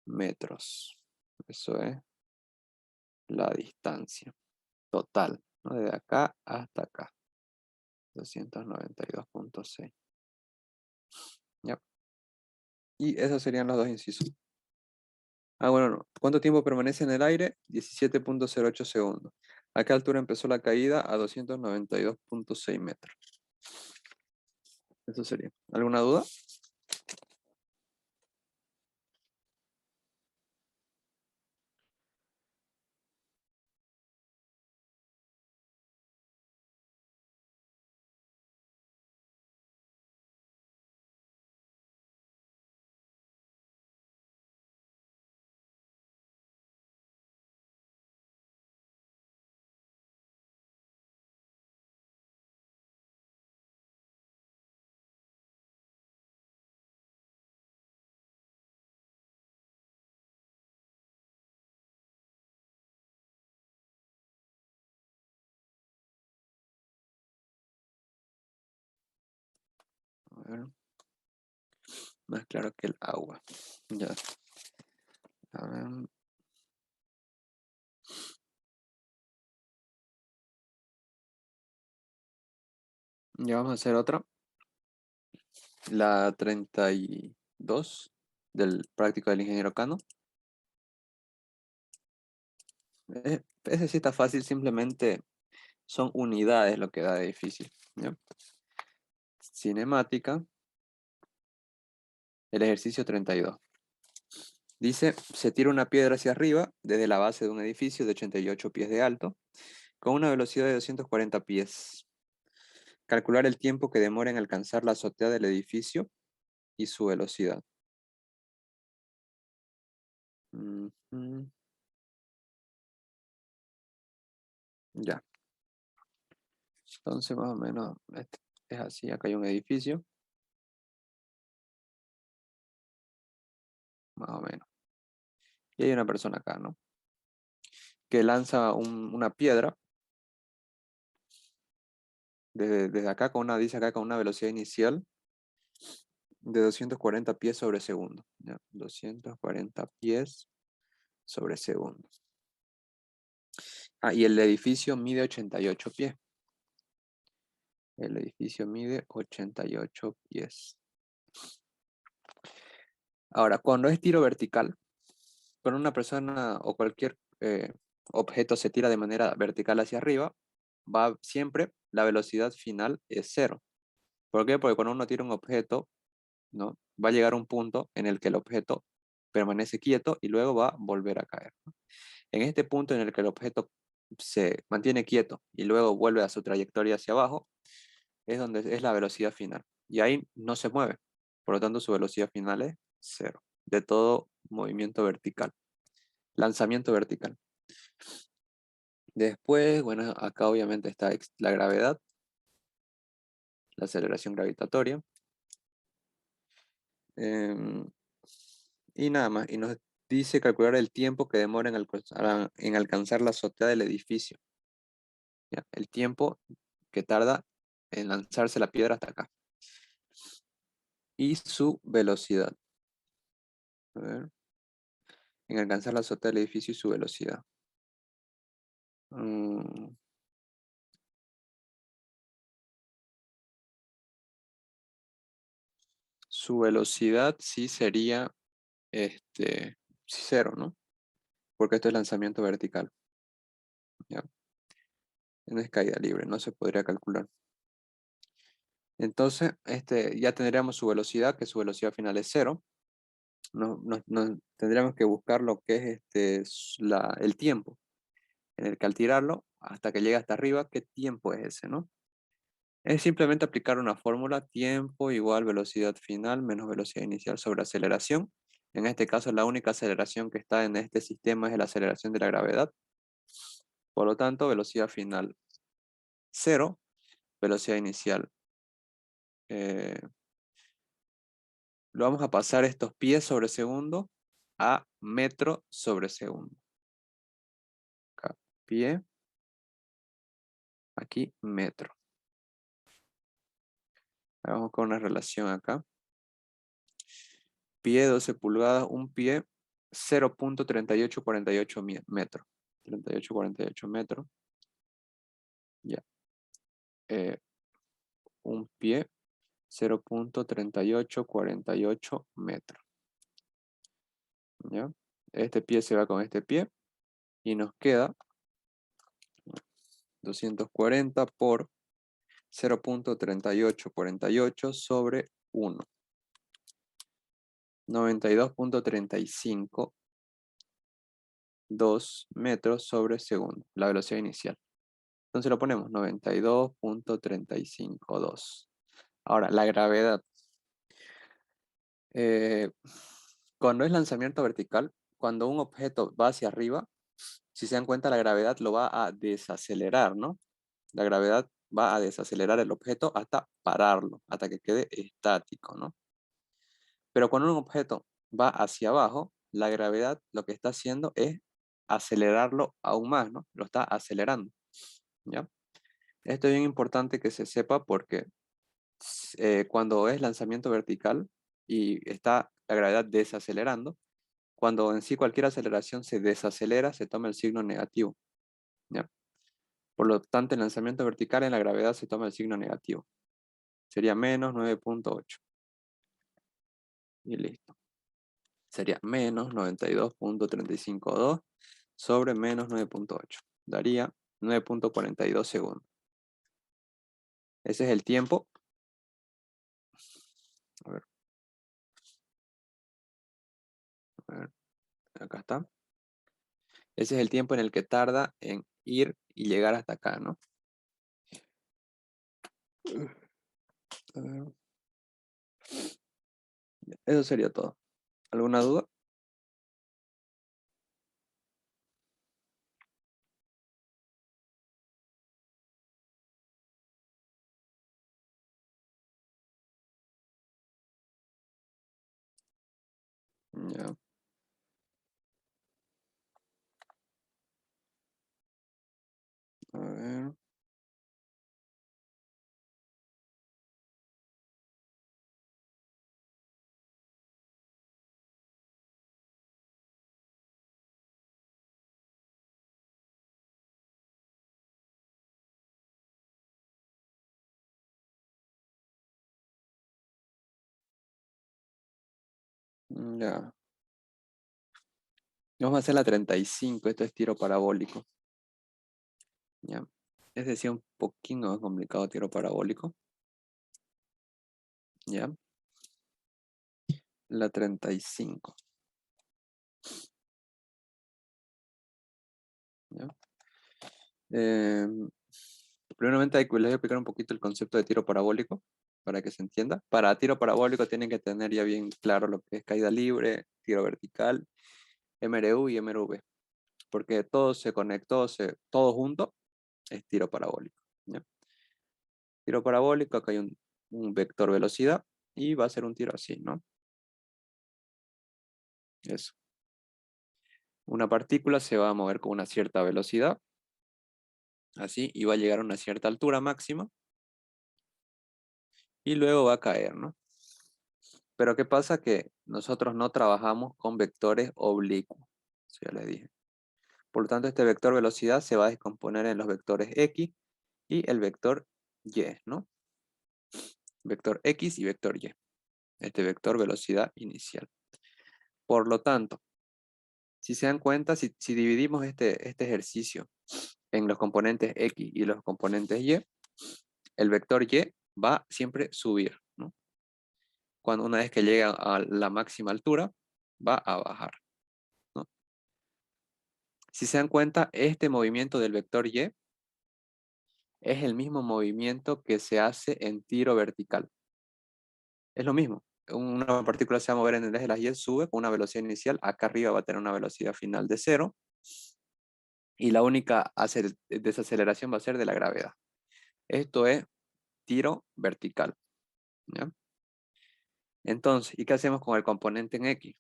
Speaker 1: metros. Eso es la distancia total, ¿no? Desde acá hasta acá. 292.6. Ya. Y esos serían los dos incisos. Bueno, no. ¿Cuánto tiempo permanece en el aire? 17.08 segundos. ¿A qué altura empezó la caída? A 292.6 metros. Eso sería. ¿Alguna duda? A ver. Más claro que el agua. Ya. A ver. Ya vamos a hacer otra. La 32 del práctico del ingeniero Cano. Ese sí está fácil, simplemente son unidades lo que da de difícil. ¿Ya? Cinemática. El ejercicio 32. Dice, se tira una piedra hacia arriba desde la base de un edificio de 88 pies de alto con una velocidad de 240 pies. Calcular el tiempo que demora en alcanzar la azotea del edificio y su velocidad. Ujú. Ya. Entonces, más o menos, es así. Acá hay un edificio, más o menos. Y hay una persona acá, ¿no? Que lanza una piedra desde acá dice acá con una velocidad inicial de 240 pies sobre segundo. ¿Ya? 240 pies sobre segundo. Y el edificio mide 88 pies. El edificio mide 88 pies. Ahora, cuando es tiro vertical, cuando una persona o cualquier objeto se tira de manera vertical hacia arriba, va siempre, la velocidad final es cero. ¿Por qué? Porque cuando uno tira un objeto, ¿no? Va a llegar a un punto en el que el objeto permanece quieto y luego va a volver a caer, ¿no? En este punto en el que el objeto se mantiene quieto y luego vuelve a su trayectoria hacia abajo, es donde es la velocidad final. Y ahí no se mueve. Por lo tanto, su velocidad final es cero. De todo movimiento vertical. Lanzamiento vertical. Después, bueno, acá obviamente está la gravedad, la aceleración gravitatoria. em, y nada más. Y nos dice calcular el tiempo que demora en alcanzar la azotea del edificio. ¿Ya? El tiempo que tarda en lanzarse la piedra hasta acá. Y su velocidad. A ver, en alcanzar la azotea del edificio y su velocidad. Mm, Su velocidad sí sería cero, ¿no? Porque esto es lanzamiento vertical. ¿Ya? No es caída libre, no se podría calcular. Entonces, ya tendríamos su velocidad, que su velocidad final es cero. Tendríamos que buscar lo que es el tiempo, en el que al tirarlo, hasta que llegue hasta arriba, ¿qué tiempo es ese, no? Es simplemente aplicar una fórmula, tiempo igual velocidad final menos velocidad inicial sobre aceleración. En este caso, la única aceleración que está en este sistema es la aceleración de la gravedad. Por lo tanto, velocidad final cero, velocidad inicial. Lo vamos a pasar estos pies sobre segundo a metro sobre segundo. Acá, pie, aquí metro. Vamos con una relación acá. Pie 12 pulgadas, un pie 0.3848 metros. 3848 metros. Ya. Un pie 0.3848 metros. ¿Ya? Este pie se va con este pie y nos queda 240 por 0.3848 sobre 1. 92.352 metros sobre segundo, la velocidad inicial. Entonces lo ponemos 92.352. Ahora, la gravedad. Cuando es lanzamiento vertical, cuando un objeto va hacia arriba, si se dan cuenta, la gravedad lo va a desacelerar, ¿no? La gravedad va a desacelerar el objeto hasta pararlo, hasta que quede estático, ¿no? Pero cuando un objeto va hacia abajo, la gravedad lo que está haciendo es acelerarlo aún más, ¿no? Lo está acelerando, ¿ya? Esto es bien importante que se sepa porque cuando es lanzamiento vertical y está la gravedad desacelerando, cuando en sí cualquier aceleración se desacelera, se toma el signo negativo, ¿ya? Por lo tanto, el lanzamiento vertical en la gravedad se toma el signo negativo. Sería menos 9.8. Y listo. Sería menos 92.352 sobre menos 9.8. Daría 9.42 segundos. Ese es el tiempo. A ver, acá está. Ese es el tiempo en el que tarda en ir y llegar hasta acá, ¿no? A ver. Eso sería todo. ¿Alguna duda? Ya, a ver. Ya. Vamos a hacer la 35. Esto es tiro parabólico. Ya. Es decir, un poquito más complicado tiro parabólico. Ya. La 35. ¿Ya? Primeramente les voy a explicar un poquito el concepto de tiro parabólico para que se entienda. Para tiro parabólico tienen que tener ya bien claro lo que es caída libre, tiro vertical, MRU y MRV, porque todo se conectó, todo junto es tiro parabólico. ¿Ya? Tiro parabólico, acá hay un vector velocidad y va a ser un tiro así, ¿no? Eso. Una partícula se va a mover con una cierta velocidad, así, y va a llegar a una cierta altura máxima y luego va a caer, ¿no? Pero ¿qué pasa? Que nosotros no trabajamos con vectores oblicuos, eso ya les dije. Por lo tanto, este vector velocidad se va a descomponer en los vectores X y el vector Y, ¿no? Vector X y vector Y. Este vector velocidad inicial. Por lo tanto, si se dan cuenta, si dividimos este ejercicio en los componentes X y los componentes Y, el vector Y va a siempre subir, ¿no? Cuando una vez que llega a la máxima altura, va a bajar, ¿no? Si se dan cuenta, este movimiento del vector Y es el mismo movimiento que se hace en tiro vertical. Es lo mismo. Una partícula se va a mover en el eje de las Y, sube con una velocidad inicial, acá arriba va a tener una velocidad final de 0, y la única desaceleración va a ser de la gravedad. Esto es tiro vertical, ¿ya? Entonces, ¿y qué hacemos con el componente en X?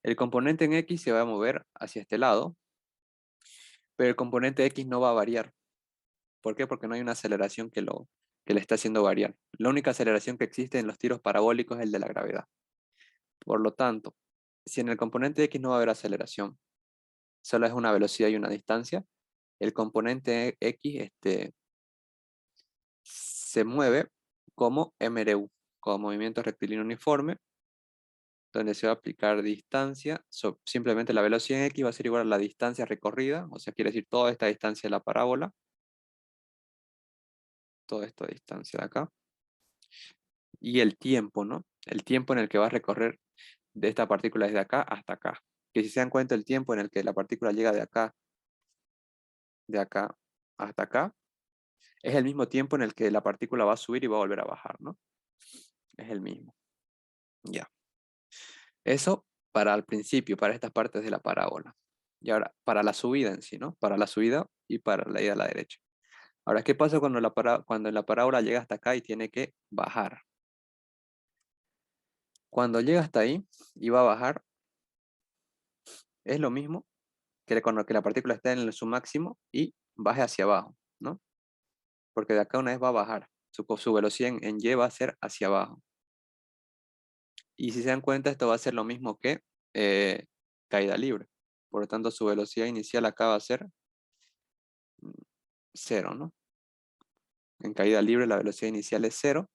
Speaker 1: El componente en X se va a mover hacia este lado, pero el componente X no va a variar. ¿Por qué? Porque no hay una aceleración que le está haciendo variar. La única aceleración que existe en los tiros parabólicos es el de la gravedad. Por lo tanto, si en el componente X no va a haber aceleración, solo es una velocidad y una distancia, el componente X se mueve como MRU, como movimiento rectilíneo uniforme, donde se va a aplicar distancia. Simplemente la velocidad en X va a ser igual a la distancia recorrida, o sea, quiere decir toda esta distancia de la parábola, toda esta distancia de acá, y el tiempo, ¿no? El tiempo en el que va a recorrer de esta partícula desde acá hasta acá. Que si se dan cuenta el tiempo en el que la partícula llega de acá hasta acá, es el mismo tiempo en el que la partícula va a subir y va a volver a bajar, ¿no? Es el mismo. Ya. Eso para el principio, para estas partes de la parábola. Y ahora, para la subida en sí, ¿no? Para la subida y para la ida a la derecha. Ahora, ¿qué pasa cuando cuando la parábola llega hasta acá y tiene que bajar? Cuando llega hasta ahí y va a bajar, es lo mismo que cuando que la partícula está en su máximo y baje hacia abajo, ¿no? Porque de acá una vez va a bajar. Su velocidad en Y va a ser hacia abajo. Y si se dan cuenta, esto va a ser lo mismo que eh, caída libre. Por lo tanto, su velocidad inicial acá va a ser 0, ¿no? En caída libre la velocidad inicial es 0.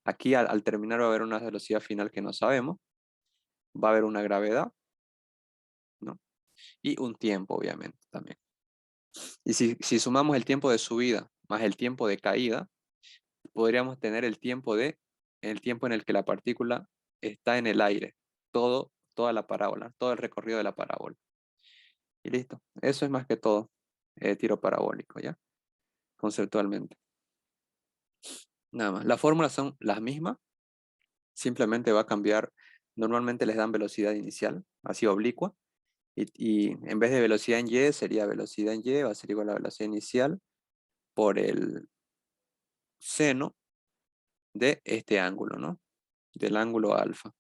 Speaker 1: Aquí al terminar va a haber una velocidad final que no sabemos. Va a haber una gravedad, ¿no? Y un tiempo, obviamente, también. Y si sumamos el tiempo de subida más el tiempo de caída, podríamos tener el tiempo en el que la partícula está en el aire. Toda la parábola, todo el recorrido de la parábola. Y listo. Eso es más que todo tiro parabólico, ¿ya? Conceptualmente. Nada más. Las fórmulas son las mismas, simplemente va a cambiar. Normalmente les dan velocidad inicial, así oblicua, y en vez de velocidad en Y, sería velocidad en Y, va a ser igual a la velocidad inicial por el seno de este ángulo, ¿no? Del ángulo alfa.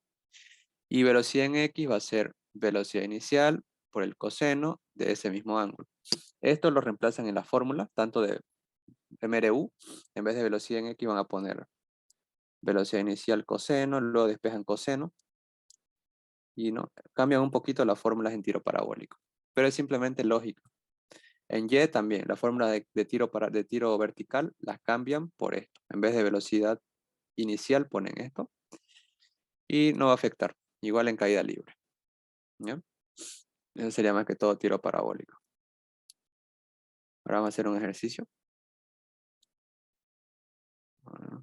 Speaker 1: Y velocidad en X va a ser velocidad inicial por el coseno de ese mismo ángulo. Esto lo reemplazan en la fórmula, tanto de MRU, en vez de velocidad en X van a poner velocidad inicial coseno, luego despejan coseno, y no, cambian un poquito las fórmulas en tiro parabólico. Pero es simplemente lógica. En Y también, la fórmula de tiro vertical las cambian por esto. En vez de velocidad inicial ponen esto. Y no va a afectar. Igual en caída libre. ¿Ya? Eso sería más que todo tiro parabólico. Ahora vamos a hacer un ejercicio. Ah,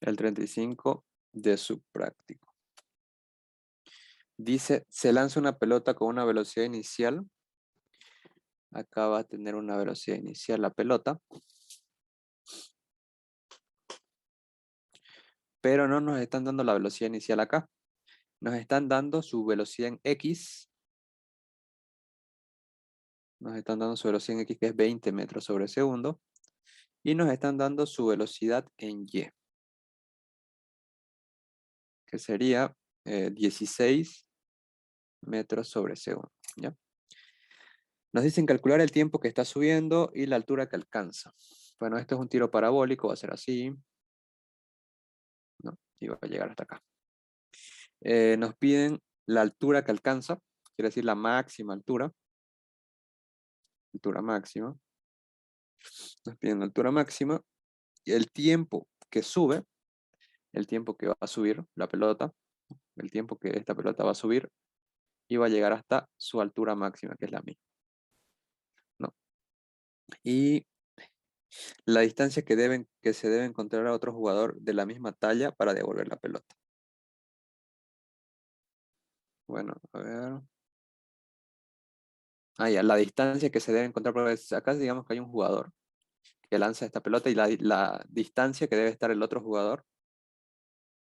Speaker 1: el 35 de subpráctico. Dice, se lanza una pelota con una velocidad inicial. Acá va a tener una velocidad inicial la pelota. Pero no nos están dando la velocidad inicial acá. Nos están dando su velocidad en X. Nos están dando su velocidad en X, que es 20 metros sobre segundo. Y nos están dando su velocidad en Y, que sería 16 metros sobre segundo. ¿Ya? Nos dicen calcular el tiempo que está subiendo y la altura que alcanza. Bueno, esto es un tiro parabólico, va a ser así, ¿no? Y va a llegar hasta acá. Nos piden la altura que alcanza, quiere decir la máxima altura máxima. Nos piden la altura máxima y el tiempo que sube, el tiempo que va a subir la pelota, el tiempo que esta pelota va a subir y va a llegar hasta su altura máxima, que es la misma, ¿no? Y la distancia que se debe encontrar a otro jugador de la misma talla para devolver la pelota. Bueno, a ver. Ah, ya, la distancia que se debe encontrar, porque acá digamos que hay un jugador que lanza esta pelota y la distancia que debe estar el otro jugador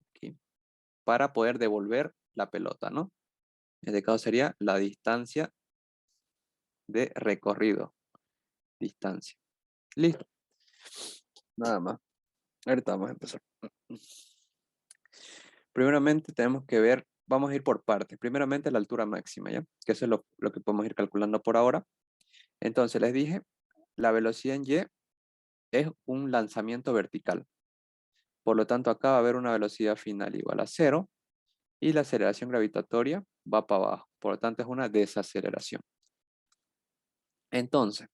Speaker 1: aquí, para poder devolver la pelota, ¿no? En este caso sería la distancia de recorrido. Distancia. Listo. Nada más. Ahorita vamos a empezar. Primeramente tenemos que ver, vamos a ir por partes. Primeramente la altura máxima, ¿ya? Que eso es lo que podemos ir calculando por ahora. Entonces les dije, la velocidad en Y es un lanzamiento vertical. Por lo tanto, acá va a haber una velocidad final igual a cero y la aceleración gravitatoria va para abajo. Por lo tanto, es una desaceleración. Entonces,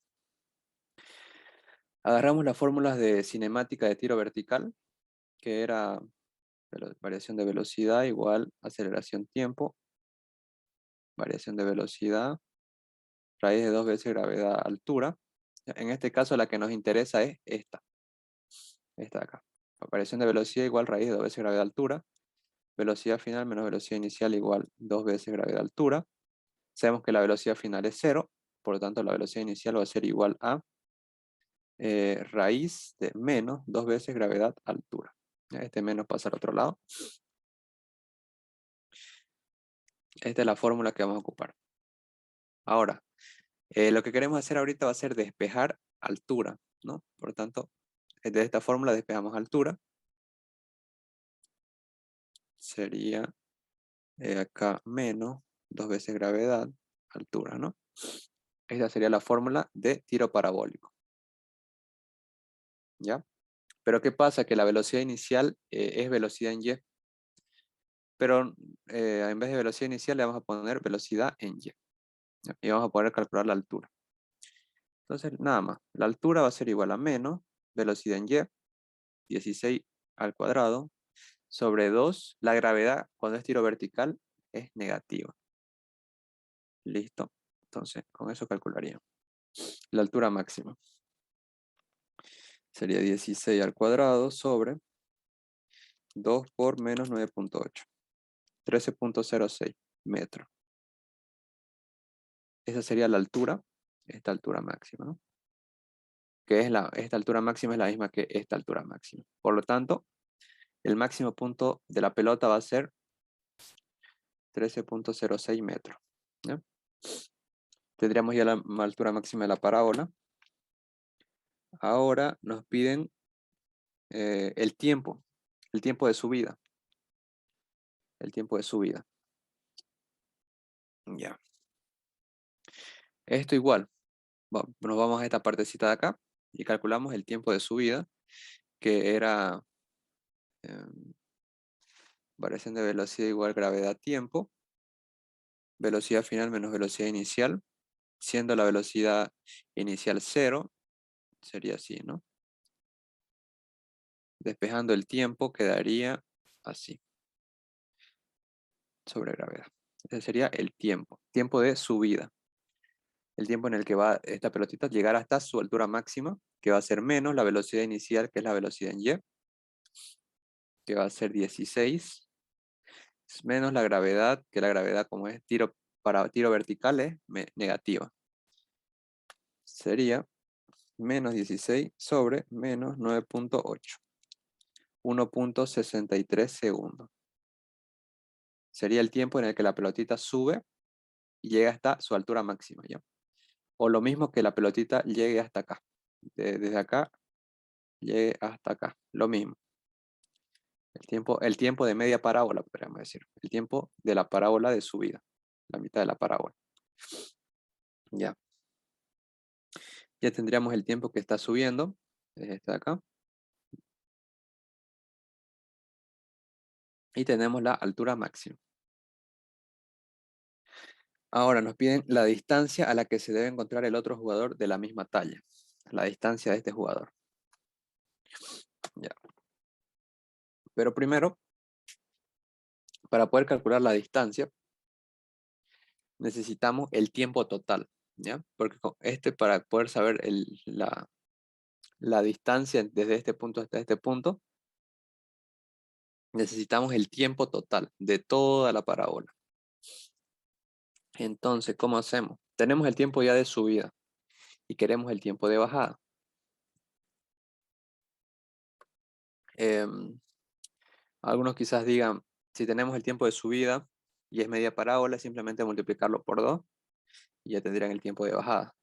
Speaker 1: agarramos las fórmulas de cinemática de tiro vertical, que era variación de velocidad igual aceleración tiempo, variación de velocidad, raíz de 2 veces gravedad altura. En este caso, la que nos interesa es esta de acá. Variación de velocidad igual raíz de 2 veces gravedad altura. Velocidad final menos velocidad inicial igual 2 veces gravedad altura. Sabemos que la velocidad final es cero, por lo tanto la velocidad inicial va a ser igual a raíz de menos 2 veces gravedad altura. Este menos pasa al otro lado. Esta es la fórmula que vamos a ocupar. Ahora, lo que queremos hacer ahorita va a ser despejar altura, ¿no? Por lo tanto, de esta fórmula despejamos altura. Sería acá menos 2 veces gravedad altura, ¿no? Esta sería la fórmula de tiro parabólico. ¿Ya? Pero ¿qué pasa? Que la velocidad inicial es velocidad en Y. Pero en vez de velocidad inicial le vamos a poner velocidad en Y. ¿Ya? Y vamos a poder calcular la altura. Entonces, nada más. La altura va a ser igual a menos velocidad en Y, 16 al cuadrado, sobre 2. La gravedad, cuando es tiro vertical, es negativa. Listo. Entonces, con eso calcularía. La altura máxima sería 16 al cuadrado sobre 2 por menos 9.8. 13.06 metros. Esa sería la altura, esta altura máxima, ¿no? Que es esta altura máxima es la misma que esta altura máxima. Por lo tanto, el máximo punto de la pelota va a ser 13.06 metros. ¿Ya? Tendríamos ya la altura máxima de la parábola. Ahora nos piden el tiempo de subida. El tiempo de subida. Ya. Esto igual. Nos vamos a esta partecita de acá y calculamos el tiempo de subida, que era variación de velocidad igual gravedad tiempo. Velocidad final menos velocidad inicial, siendo la velocidad inicial 0, sería así, ¿no? Despejando el tiempo quedaría así, sobre gravedad. Ese sería el tiempo de subida. El tiempo en el que va esta pelotita a llegar hasta su altura máxima, que va a ser menos la velocidad inicial, que es la velocidad en Y, que va a ser 16, menos la gravedad, que la gravedad como es para tiro vertical es negativa. Sería menos 16 sobre menos 9.8. 1.63 segundos. Sería el tiempo en el que la pelotita sube y llega hasta su altura máxima, ¿ya? O lo mismo que la pelotita llegue hasta acá. Desde acá llegue hasta acá. Lo mismo. El tiempo de media parábola, podríamos decir. El tiempo de la parábola de subida. La mitad de la parábola. Ya. Ya tendríamos el tiempo que está subiendo. Desde este de acá. Y tenemos la altura máxima. Ahora nos piden la distancia a la que se debe encontrar el otro jugador de la misma talla. la distancia de este jugador. Ya. Pero primero, para poder calcular la distancia, necesitamos el tiempo total, ¿ya? Porque para poder saber la distancia desde este punto hasta este punto, necesitamos el tiempo total de toda la parábola. Entonces, ¿cómo hacemos? Tenemos el tiempo ya de subida y queremos el tiempo de bajada. Em, Algunos quizás digan, si tenemos el tiempo de subida y es media parábola, simplemente multiplicarlo por 2 y ya tendrían el tiempo de bajada.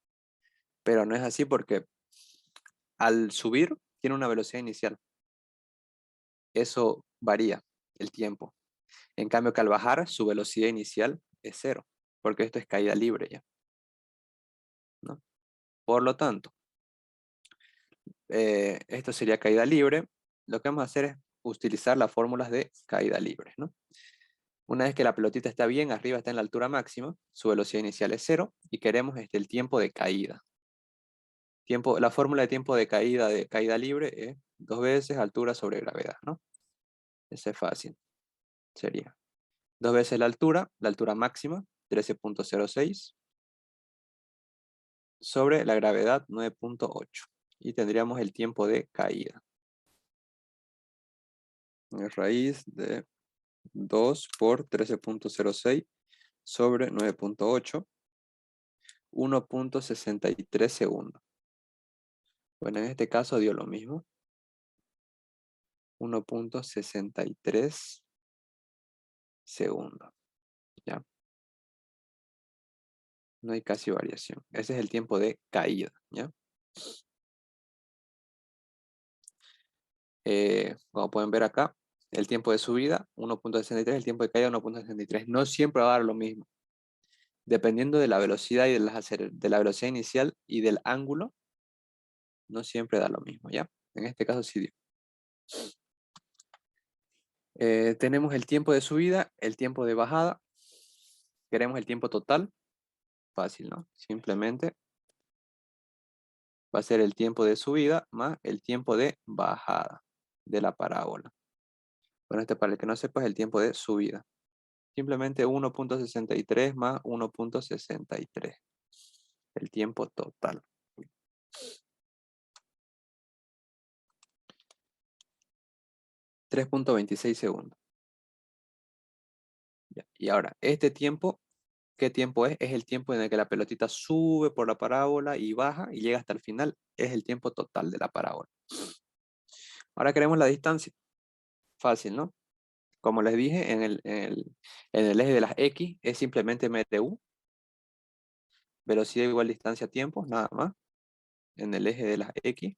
Speaker 1: Pero no es así porque al subir tiene una velocidad inicial. Eso varía el tiempo. En cambio que al bajar su velocidad inicial es cero, porque esto es caída libre ya, ¿no? Por lo tanto, esto sería caída libre. Lo que vamos a hacer es utilizar las fórmulas de caída libre, ¿no? Una vez que la pelotita está bien, arriba está en la altura máxima, su velocidad inicial es cero y queremos el tiempo de caída. La fórmula de tiempo de caída libre es 2 veces altura sobre gravedad, ¿no? Ese es fácil. Sería 2 veces la altura máxima, 13.06, sobre la gravedad, 9.8. Y tendríamos el tiempo de caída. Es raíz de 2 por 13.06 sobre 9.8, 1.63 segundos. Bueno, en este caso dio lo mismo. 1.63 segundos. ¿Ya? No hay casi variación. Ese es el tiempo de caída. ¿Ya? Como pueden ver acá, el tiempo de subida, 1.63, el tiempo de caída, 1.63. No siempre va a dar lo mismo. Dependiendo de la velocidad y de la velocidad inicial y del ángulo, no siempre da lo mismo, ¿ya? En este caso sí dio. Tenemos el tiempo de subida, el tiempo de bajada. Queremos el tiempo total. Fácil, ¿no? Simplemente va a ser el tiempo de subida más el tiempo de bajada de la parábola. Bueno, para el que no sepa es el tiempo de subida. Simplemente 1.63 más 1.63. El tiempo total. 3.26 segundos. Ya. Y ahora, este tiempo, ¿qué tiempo es? Es el tiempo en el que la pelotita sube por la parábola y baja y llega hasta el final. Es el tiempo total de la parábola. Ahora queremos la distancia. Fácil, ¿no? Como les dije, en el eje de las X es simplemente MTU. Velocidad igual distancia tiempo, nada más. En el eje de las X.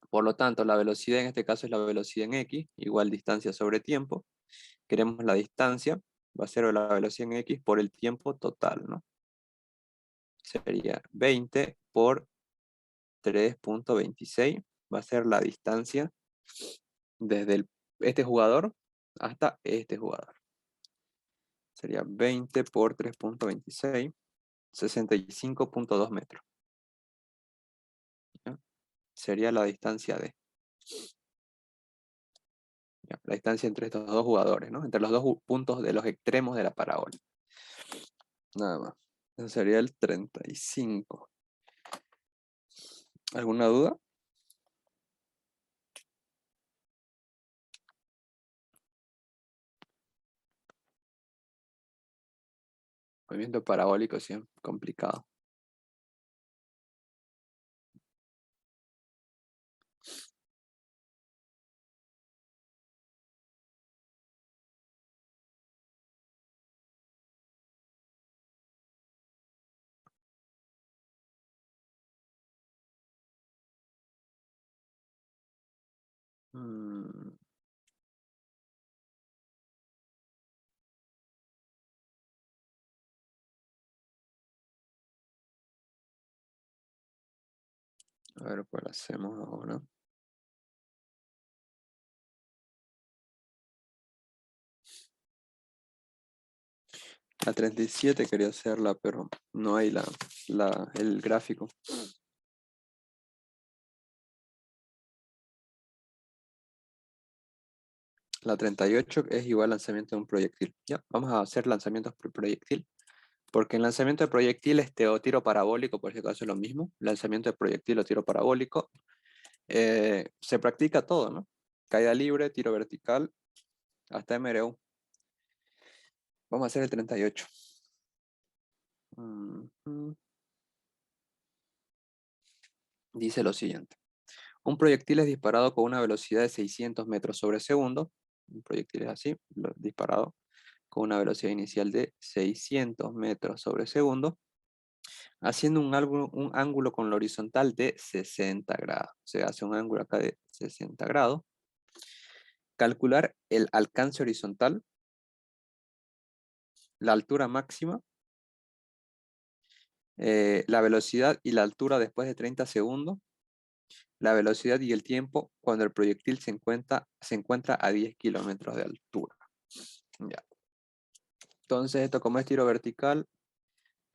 Speaker 1: Por lo tanto, la velocidad en este caso es la velocidad en X, igual distancia sobre tiempo. Queremos la distancia, va a ser la velocidad en X por el tiempo total, ¿no? Sería 20 por 3.26. Va a ser la distancia desde este jugador hasta este jugador. Sería 20 por 3.26, 65.2 metros. ¿Ya? Sería la distancia la distancia entre estos dos jugadores, ¿no? Entre los dos puntos de los extremos de la parábola. Nada más. Eso sería el 35. ¿Alguna duda? Movimiento parabólico sí, complicado. Mm, a ver, pues lo hacemos ahora. La 37 quería hacerla, pero no hay el gráfico. La 38 es igual al lanzamiento de un proyectil. Ya, vamos a hacer lanzamientos por proyectil. Porque en lanzamiento de proyectil o tiro parabólico, por si acaso es lo mismo. Lanzamiento de proyectil o tiro parabólico. Se practica todo, ¿no? Caída libre, tiro vertical, hasta MRU. Vamos a hacer el 38. Dice lo siguiente. Un proyectil es disparado con una velocidad de 600 metros sobre segundo. Un proyectil es así, disparado con una velocidad inicial de 600 metros sobre segundo, haciendo un ángulo con la horizontal de 60 grados. Se hace un ángulo acá de 60 grados. Calcular el alcance horizontal, la altura máxima, la velocidad y la altura después de 30 segundos, la velocidad y el tiempo cuando el proyectil se encuentra a 10 kilómetros de altura. Ya. Entonces, esto como es tiro vertical,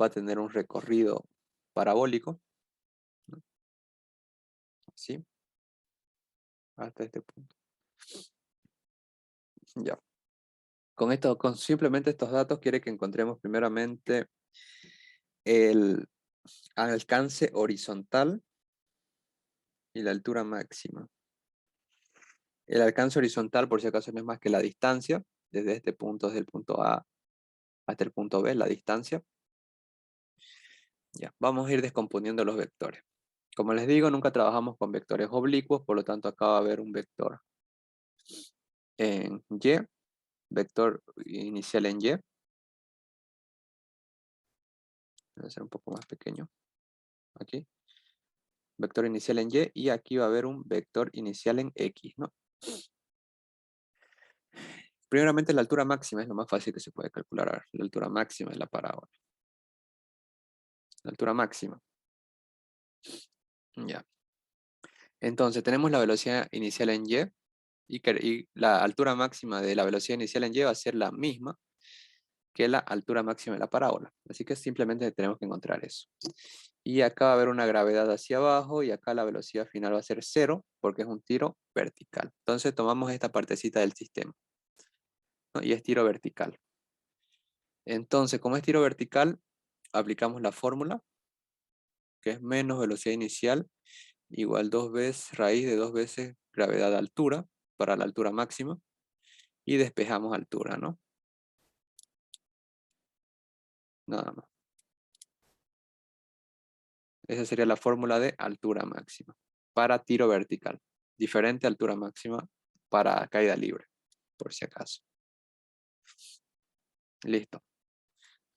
Speaker 1: va a tener un recorrido parabólico, ¿no? Así, hasta este punto. Ya. Con simplemente estos datos quiere que encontremos primeramente el alcance horizontal y la altura máxima. El alcance horizontal, por si acaso, no es más que la distancia, desde este punto, desde el punto A hasta el punto B, la distancia. Ya, vamos a ir descomponiendo los vectores. Como les digo, nunca trabajamos con vectores oblicuos, por lo tanto acá va a haber un vector en Y, vector inicial en Y. Voy a hacer un poco más pequeño. Aquí. Vector inicial en Y y aquí va a haber un vector inicial en X, ¿no? Primeramente la altura máxima es lo más fácil que se puede calcular. A ver, la altura máxima de la parábola. La altura máxima. Ya. Entonces tenemos la velocidad inicial en y la altura máxima de la velocidad inicial en Y va a ser la misma que la altura máxima de la parábola. Así que simplemente tenemos que encontrar eso. Y acá va a haber una gravedad hacia abajo y acá la velocidad final va a ser 0 porque es un tiro vertical. Entonces tomamos esta partecita del sistema, ¿no? Y es tiro vertical. Entonces, como es tiro vertical, aplicamos la fórmula, que es menos velocidad inicial, igual 2 veces raíz de 2 veces gravedad de altura, para la altura máxima, y despejamos altura, ¿no? Nada más. Esa sería la fórmula de altura máxima para tiro vertical. Diferente altura máxima para caída libre, por si acaso. Listo.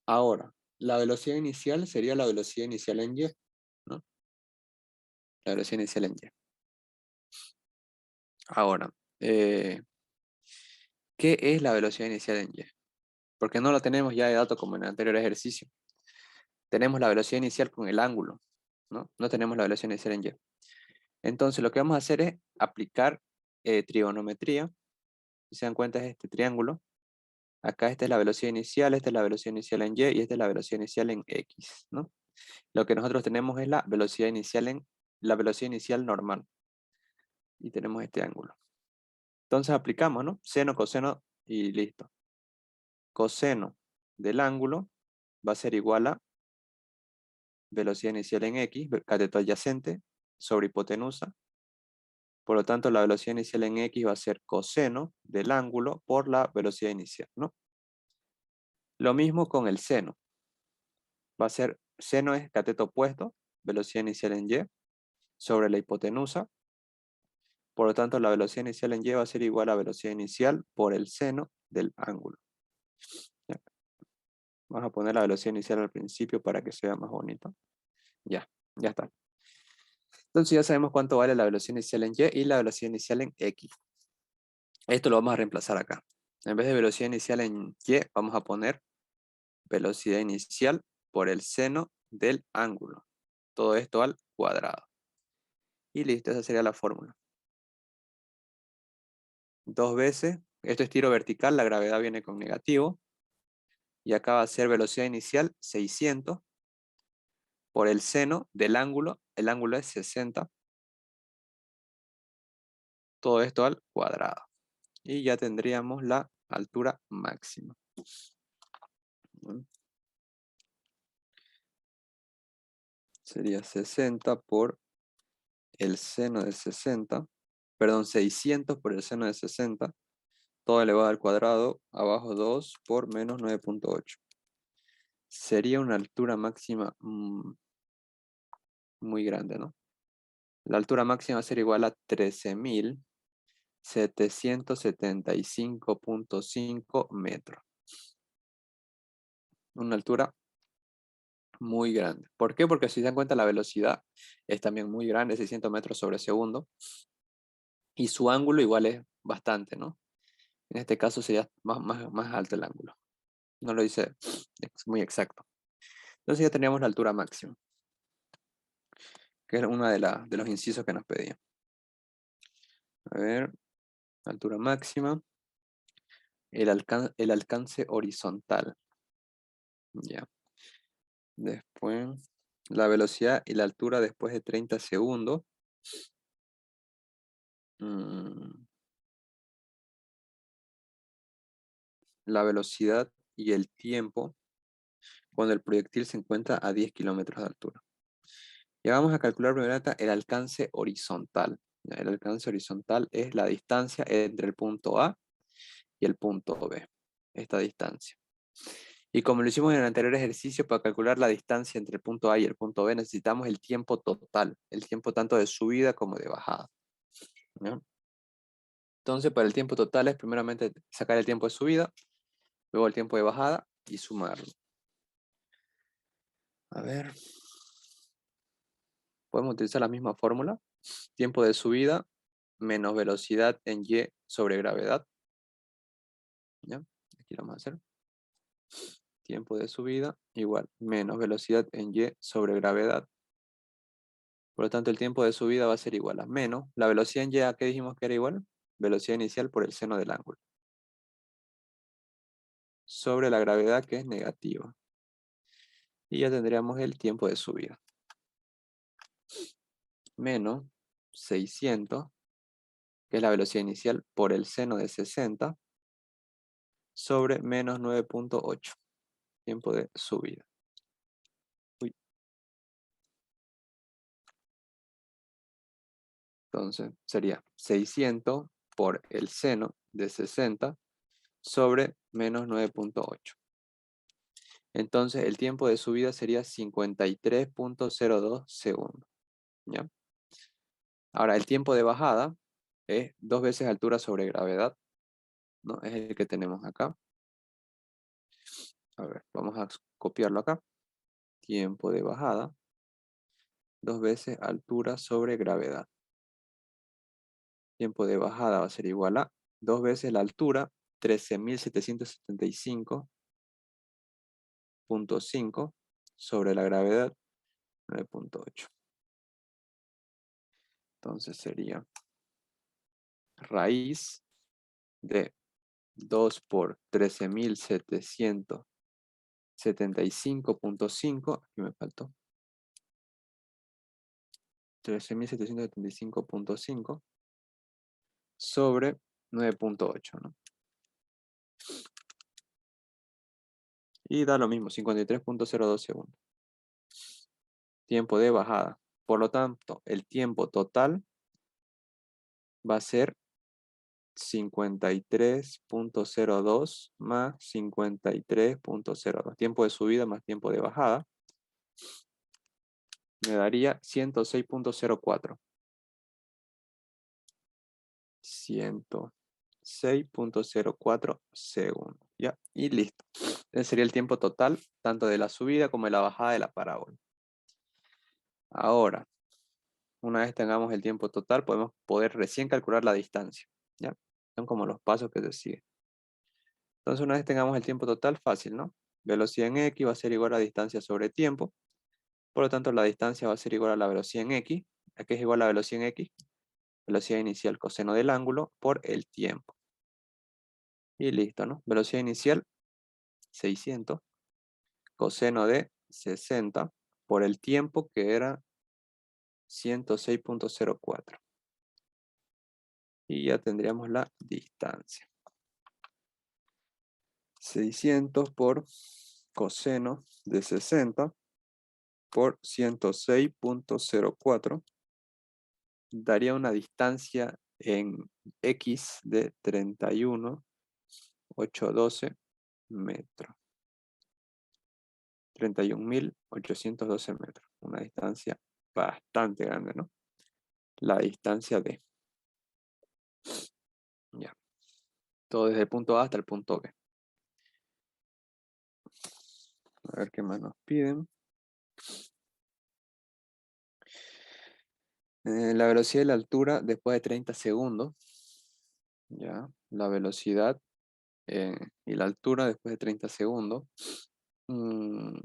Speaker 1: Ahora, la velocidad inicial sería la velocidad inicial en Y, ¿no? La velocidad inicial en Y. Ahora, ¿qué es la velocidad inicial en Y? Porque no lo tenemos ya de dato como en el anterior ejercicio. Tenemos la velocidad inicial con el ángulo, ¿no? No tenemos la velocidad inicial en Y. Entonces, lo que vamos a hacer es aplicar trigonometría. Si se dan cuenta, es este triángulo. Acá esta es la velocidad inicial, esta es la velocidad inicial en Y y esta es la velocidad inicial en X, ¿no? Lo que nosotros tenemos es la velocidad inicial normal. Y tenemos este ángulo. Entonces aplicamos, ¿no? Seno, coseno y listo. Coseno del ángulo va a ser igual a velocidad inicial en X, cateto adyacente, sobre hipotenusa. Por lo tanto, la velocidad inicial en X va a ser coseno del ángulo por la velocidad inicial, ¿no? Lo mismo con el seno. Va a ser, seno es cateto opuesto, velocidad inicial en Y, sobre la hipotenusa. Por lo tanto, la velocidad inicial en Y va a ser igual a velocidad inicial por el seno del ángulo. Ya. Vamos a poner la velocidad inicial al principio para que sea más bonito. Ya está. Entonces ya sabemos cuánto vale la velocidad inicial en Y y la velocidad inicial en X. Esto lo vamos a reemplazar acá. En vez de velocidad inicial en Y, vamos a poner velocidad inicial por el seno del ángulo. Todo esto al cuadrado. Y listo, esa sería la fórmula. 2 veces, esto es tiro vertical, la gravedad viene con negativo. Y acá va a ser velocidad inicial 600 por el seno del ángulo. El ángulo es 60. Todo esto al cuadrado. Y ya tendríamos la altura máxima. ¿No? Sería 60 por el seno de 60. Perdón, 600 por el seno de 60. Todo elevado al cuadrado, abajo 2 por menos 9.8. Sería una altura máxima muy grande, ¿no? La altura máxima va a ser igual a 13.775.5 metros. Una altura muy grande. ¿Por qué? Porque si se dan cuenta la velocidad es también muy grande, 600 metros sobre segundo. Y su ángulo igual es bastante, ¿no? En este caso sería más alto el ángulo. No lo dice muy exacto. Entonces ya teníamos la altura máxima, que es una de los incisos que nos pedían. A ver, altura máxima. El alcance horizontal. Ya. Después, la velocidad y la altura después de 30 segundos. Mm, La velocidad y el tiempo cuando el proyectil se encuentra a 10 kilómetros de altura. Ya vamos a calcular primero el alcance horizontal. Ya, el alcance horizontal es la distancia entre el punto A y el punto B. Esta distancia. Y como lo hicimos en el anterior ejercicio, para calcular la distancia entre el punto A y el punto B necesitamos el tiempo total, el tiempo tanto de subida como de bajada. ¿Ya? Entonces, para el tiempo total es primeramente sacar el tiempo de subida, luego el tiempo de bajada y sumarlo. A ver, podemos utilizar la misma fórmula. Tiempo de subida menos velocidad en y sobre gravedad. ¿Ya? Aquí lo vamos a hacer. Tiempo de subida igual menos velocidad en y sobre gravedad. Por lo tanto, el tiempo de subida va a ser igual a menos. La velocidad en y, ¿a qué dijimos que era igual? Velocidad inicial por el seno del ángulo. Sobre la gravedad, que es negativa. Y ya tendríamos el tiempo de subida. Menos 600, que es la velocidad inicial, por el seno de 60, sobre menos 9.8. Tiempo de subida. Uy. Entonces, sería 600 por el seno de 60 sobre menos 9.8. Entonces el tiempo de subida sería 53.02 segundos. ¿Ya? Ahora el tiempo de bajada es 2 veces altura sobre gravedad, ¿no? Es el que tenemos acá. A ver, vamos a copiarlo acá. Tiempo de bajada, 2 veces altura sobre gravedad. Tiempo de bajada va a ser igual a 2 veces la altura, 13.775.5 sobre la gravedad, 9.8. Entonces sería raíz de 2 por 13.775.5, aquí me faltó, 13.775.5 sobre 9.8, ¿no? Y da lo mismo, 53.02 segundos. Tiempo de bajada. Por lo tanto, el tiempo total va a ser 53.02 más 53.02. Tiempo de subida más tiempo de bajada. Me daría 106.04. 106.04 segundos. ¿Ya? Y listo. Ese sería el tiempo total, tanto de la subida como de la bajada de la parábola. Ahora, una vez tengamos el tiempo total, podemos poder recién calcular la distancia. ¿Ya? Son como los pasos que se siguen. Entonces, una vez tengamos el tiempo total, fácil, ¿no? Velocidad en x va a ser igual a distancia sobre tiempo. Por lo tanto, la distancia va a ser igual a la velocidad en x. ¿A qué es igual la velocidad en x? Velocidad inicial coseno del ángulo por el tiempo. Y listo, ¿no? Velocidad inicial, 600. Coseno de 60 por el tiempo, que era 106.04. Y ya tendríamos la distancia. 600 por coseno de 60 por 106.04 daría una distancia en X de 31.812 metros. 31.812 metros. Una distancia bastante grande, ¿no? La distancia D. Ya. Todo desde el punto A hasta el punto B. A ver qué más nos piden. La velocidad y la altura después de 30 segundos. Ya. La velocidad y la altura después de 30 segundos. Mm,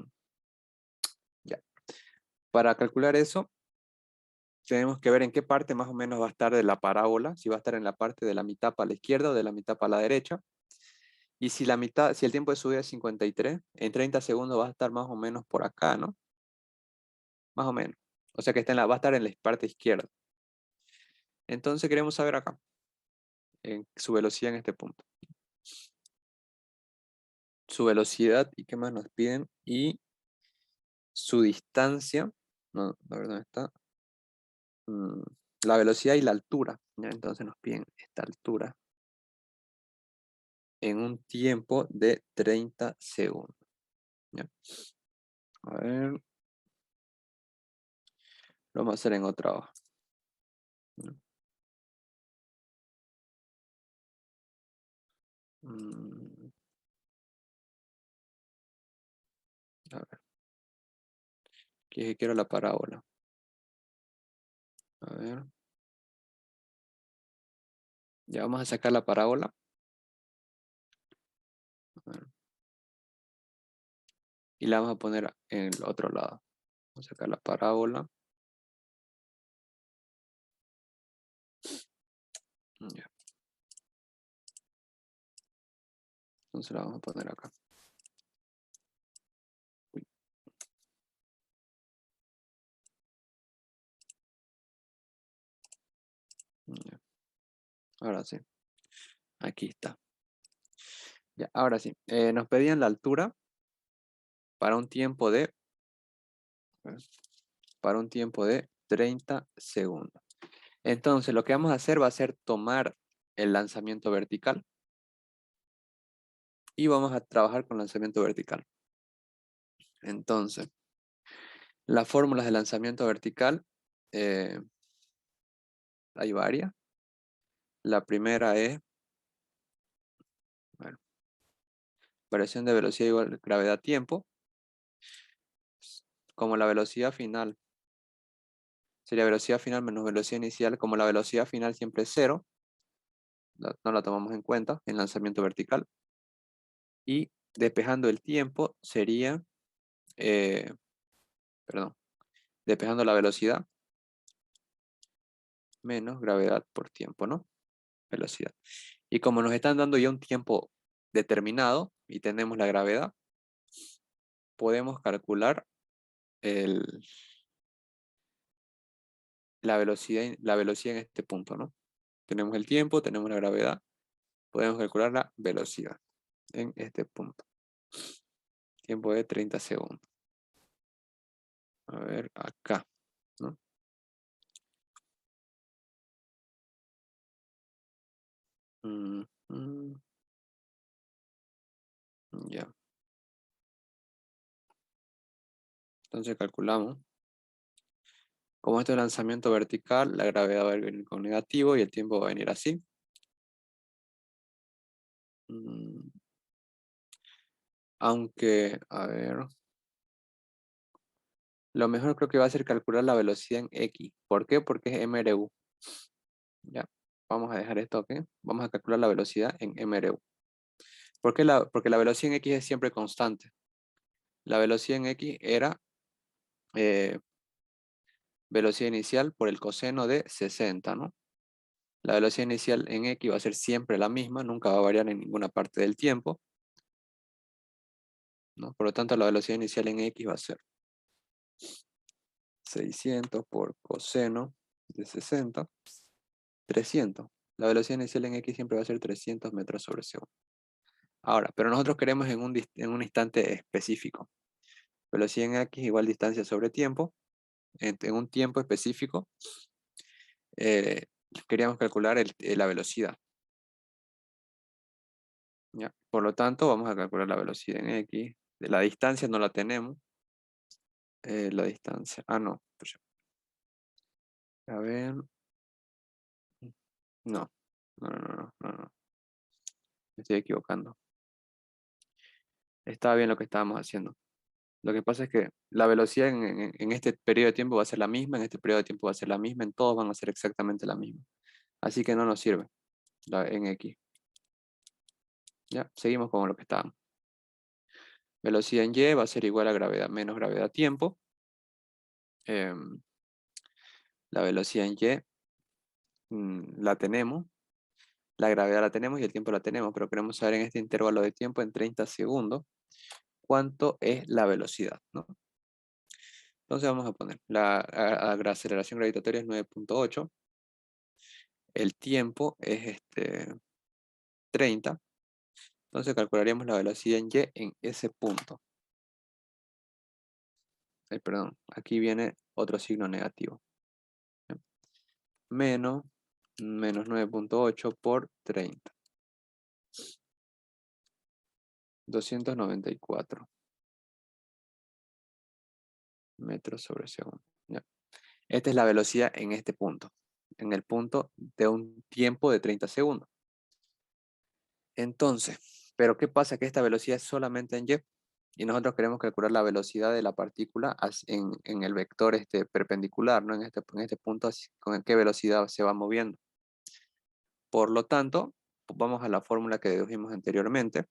Speaker 1: ya. Para calcular eso, tenemos que ver en qué parte más o menos va a estar de la parábola. Si va a estar en la parte de la mitad para la izquierda o de la mitad para la derecha. Y si la mitad, si el tiempo de subida es 53, en 30 segundos va a estar más o menos por acá, ¿no? Más o menos. O sea que va a estar en la parte izquierda. Entonces queremos saber acá, en su velocidad en este punto. Su velocidad y qué más nos piden. Y su distancia. No, a ver dónde está. Mm, la velocidad y la altura. ¿Ya? Entonces nos piden esta altura en un tiempo de 30 segundos. ¿Ya? A ver. Lo vamos a hacer en otra hoja. ¿Ya? A ver. Que quiero la parábola. A ver. Ya vamos a sacar la parábola. A ver. Y la vamos a poner en el otro lado. Vamos a sacar la parábola. Ya. Entonces la vamos a poner acá. Uy. Ya. Ahora sí. Aquí está. Ya, ahora sí. Nos pedían la altura para un tiempo de, para un tiempo de 30 segundos. Entonces lo que vamos a hacer va a ser tomar el lanzamiento vertical y vamos a trabajar con lanzamiento vertical. Entonces, las fórmulas de lanzamiento vertical hay varias. La primera es, bueno, variación de velocidad igual gravedad-tiempo, como la velocidad final. Sería velocidad final menos velocidad inicial. Como la velocidad final siempre es cero, no la tomamos en cuenta en lanzamiento vertical. Y despejando el tiempo sería, eh, perdón, despejando la velocidad menos gravedad por tiempo, ¿no? Velocidad. Y como nos están dando ya un tiempo determinado y tenemos la gravedad, podemos calcular la velocidad en este punto, ¿no? Tenemos el tiempo, tenemos la gravedad, podemos calcular la velocidad en este punto. Tiempo de 30 segundos. A ver, acá, ¿no? Ya. Entonces calculamos. Como esto es lanzamiento vertical, la gravedad va a venir con negativo y el tiempo va a venir así. Aunque, a ver, lo mejor creo que va a ser calcular la velocidad en X. ¿Por qué? Porque es MRU. Ya, vamos a dejar esto aquí. Vamos a calcular la velocidad en MRU. Porque la velocidad en X es siempre constante. La velocidad en X era eh, velocidad inicial por el coseno de 60, ¿no? La velocidad inicial en X va a ser siempre la misma, nunca va a variar en ninguna parte del tiempo, ¿no? Por lo tanto, la velocidad inicial en X va a ser 600 por coseno de 60, 300. La velocidad inicial en X siempre va a ser 300 metros sobre segundo. Ahora, pero nosotros queremos en un instante específico. Velocidad en X igual distancia sobre tiempo. En un tiempo específico, eh, queríamos calcular la velocidad. ¿Ya? Por lo tanto, vamos a calcular la velocidad en X. De la distancia no la tenemos. La distancia. Ah, no. A ver. No. No, no, no, no, no. Me estoy equivocando. Estaba bien lo que estábamos haciendo. Lo que pasa es que la velocidad en este periodo de tiempo va a ser la misma, en este periodo de tiempo va a ser la misma, en todos van a ser exactamente la misma. Así que no nos sirve en X. Ya, seguimos con lo que estábamos. Velocidad en Y va a ser igual a gravedad menos gravedad tiempo. La velocidad en Y la tenemos, la gravedad la tenemos y el tiempo la tenemos, pero queremos saber en este intervalo de tiempo, en 30 segundos, cuánto es la velocidad, ¿no? Entonces vamos a poner, la aceleración gravitatoria es 9.8, el tiempo es 30, entonces calcularíamos la velocidad en Y en ese punto. Perdón, aquí viene otro signo negativo. Menos 9.8 por 30. 294 metros sobre segundo. Ya. Esta es la velocidad en este punto. En el punto de un tiempo de 30 segundos. Entonces, ¿pero qué pasa? Que esta velocidad es solamente en Y. Y nosotros queremos calcular la velocidad de la partícula en el vector perpendicular, ¿no? En este punto, con qué velocidad se va moviendo. Por lo tanto, vamos a la fórmula que dedujimos anteriormente,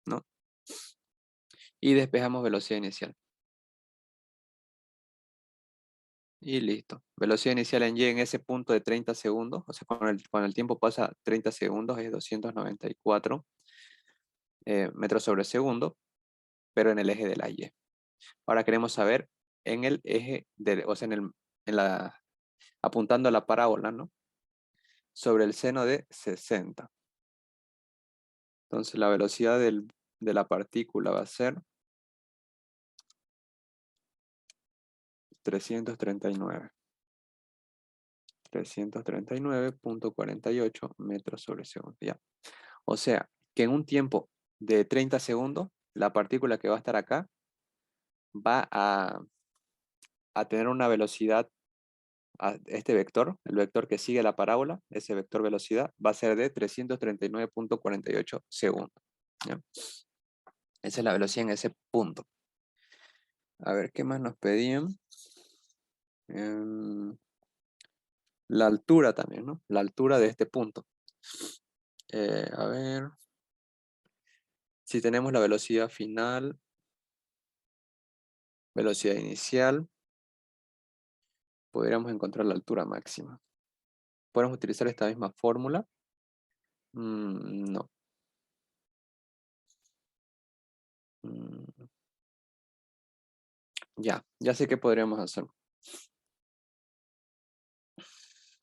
Speaker 1: ¿no? Y despejamos velocidad inicial. Y listo. Velocidad inicial en Y en ese punto de 30 segundos, o sea, cuando el tiempo pasa 30 segundos es 294 metros sobre segundo, pero en el eje de la Y. Ahora queremos saber en el eje, o sea, apuntando a la parábola, ¿no? Sobre el seno de 60. Entonces la velocidad de la partícula va a ser 339. 339.48 metros sobre segundo. Ya. O sea, que en un tiempo de 30 segundos, la partícula que va a estar acá va a tener una velocidad, este vector, el vector que sigue la parábola, ese vector velocidad, va a ser de 339.48 segundos. ¿Ya? Esa es la velocidad en ese punto. A ver, ¿qué más nos pedían? La altura también, ¿no? La altura de este punto. A ver, si tenemos la velocidad final, velocidad inicial, podríamos encontrar la altura máxima. ¿Podemos utilizar esta misma fórmula? No. Mm, ya sé qué podríamos hacer.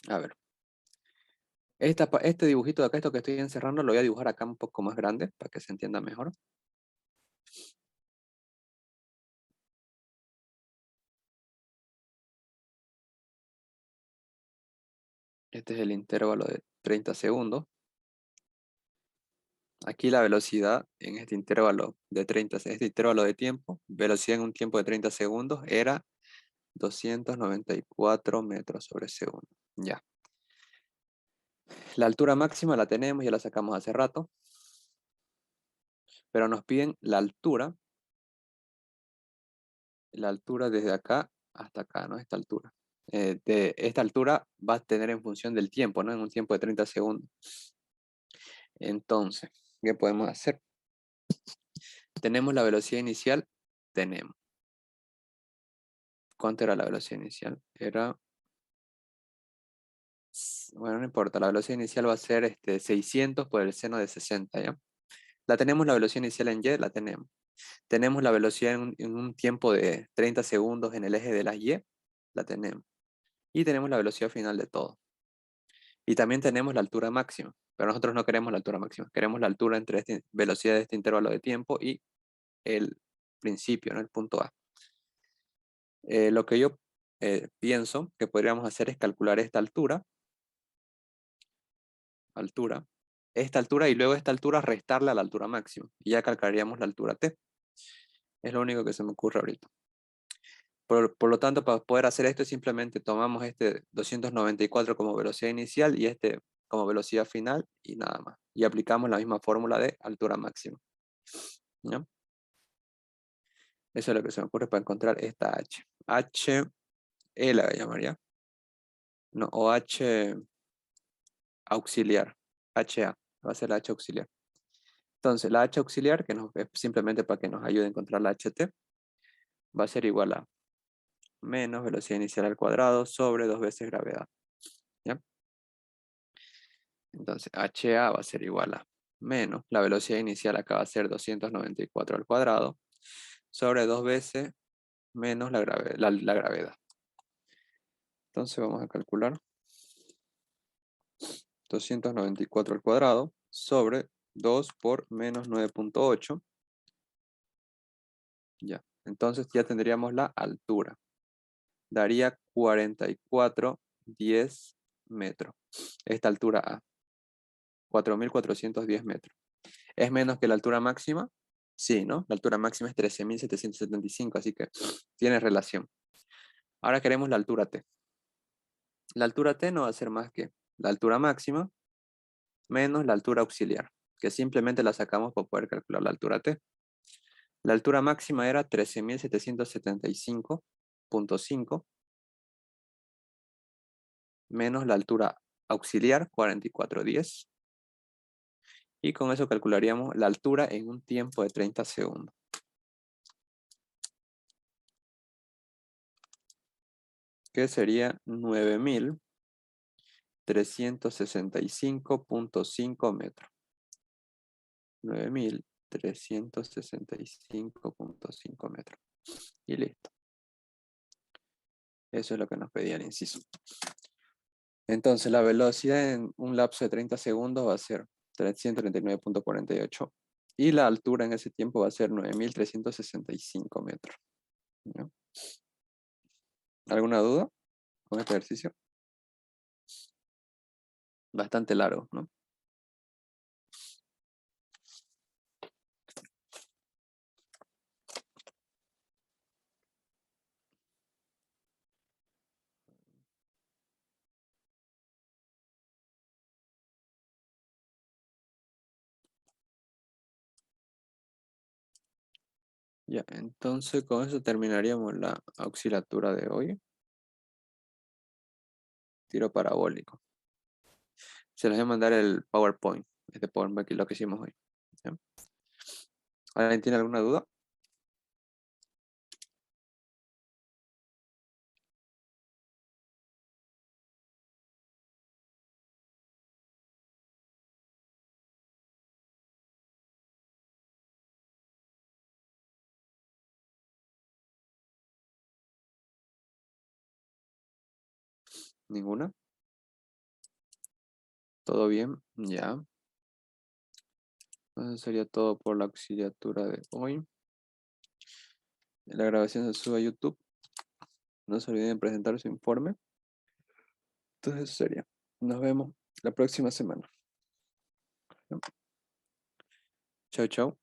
Speaker 1: A ver. Este dibujito de acá, esto que estoy encerrando, lo voy a dibujar acá un poco más grande para que se entienda mejor. Este es el intervalo de 30 segundos. Aquí la velocidad en este intervalo de 30, este intervalo de tiempo, velocidad en un tiempo de 30 segundos era 294 metros sobre segundo. Ya. La altura máxima la tenemos, ya la sacamos hace rato. Pero nos piden la altura desde acá hasta acá, ¿no? Esta altura. De esta altura va a tener en función del tiempo, ¿no? En un tiempo de 30 segundos. Entonces, ¿qué podemos hacer? Tenemos la velocidad inicial, tenemos. ¿Cuánto era la velocidad inicial? Bueno, no importa, la velocidad inicial va a ser 600 por el seno de 60, ¿ya? La tenemos la velocidad inicial en Y, la tenemos. Tenemos la velocidad en un tiempo de 30 segundos en el eje de las Y, la tenemos. Y tenemos la velocidad final de todo. Y también tenemos la altura máxima, pero nosotros no queremos la altura máxima, queremos la altura entre velocidad de este intervalo de tiempo y el principio, ¿no? El punto A. Lo que yo pienso que podríamos hacer es calcular esta altura, esta altura y luego esta altura restarle a la altura máxima. Y ya calcularíamos la altura T. Es lo único que se me ocurre ahorita. Por lo tanto, para poder hacer esto, simplemente tomamos este 294 como velocidad inicial y este como velocidad final y nada más. Y aplicamos la misma fórmula de altura máxima. ¿Ya? Eso es lo que se me ocurre para encontrar esta H. H, E la llamaría. No, o H auxiliar. HA. Va a ser la H auxiliar. Entonces, la H auxiliar, que es simplemente para que nos ayude a encontrar la HT, va a ser igual a menos velocidad inicial al cuadrado sobre 2 veces gravedad. ¿Ya? Entonces, HA va a ser igual a menos, la velocidad inicial acá va a ser 294 al cuadrado, sobre 2 veces menos la gravedad. Entonces vamos a calcular 294 al cuadrado sobre 2 por menos 9.8. Ya, entonces ya tendríamos la altura. Daría 4410 metros. Esta altura A, 4410 metros. ¿Es menos que la altura máxima? Sí, ¿no? La altura máxima es 13.775, así que tiene relación. Ahora queremos la altura T. La altura T no va a ser más que la altura máxima menos la altura auxiliar, que simplemente la sacamos para poder calcular la altura T. La altura máxima era 13.775.5 menos la altura auxiliar 4410. Y con eso calcularíamos la altura en un tiempo de 30 segundos. Que sería 9.365.5 metros. 9.365.5 metros. Y listo. Eso es lo que nos pedía el inciso. Entonces, la velocidad en un lapso de 30 segundos va a ser 339.48. Y la altura en ese tiempo va a ser 9.365 metros. ¿Ya? ¿Alguna duda con este ejercicio? Bastante largo, ¿no? Ya, entonces con eso terminaríamos la auxilatura de hoy. Tiro parabólico. Se les voy a mandar el PowerPoint, este PowerPoint que es lo que hicimos hoy. ¿Ya? ¿Alguien tiene alguna duda? ¿Ninguna? ¿Todo bien? Ya. Entonces sería todo por la auxiliatura de hoy. La grabación se sube a YouTube. No se olviden de presentar su informe. Entonces eso sería. Nos vemos la próxima semana. Chau, chau.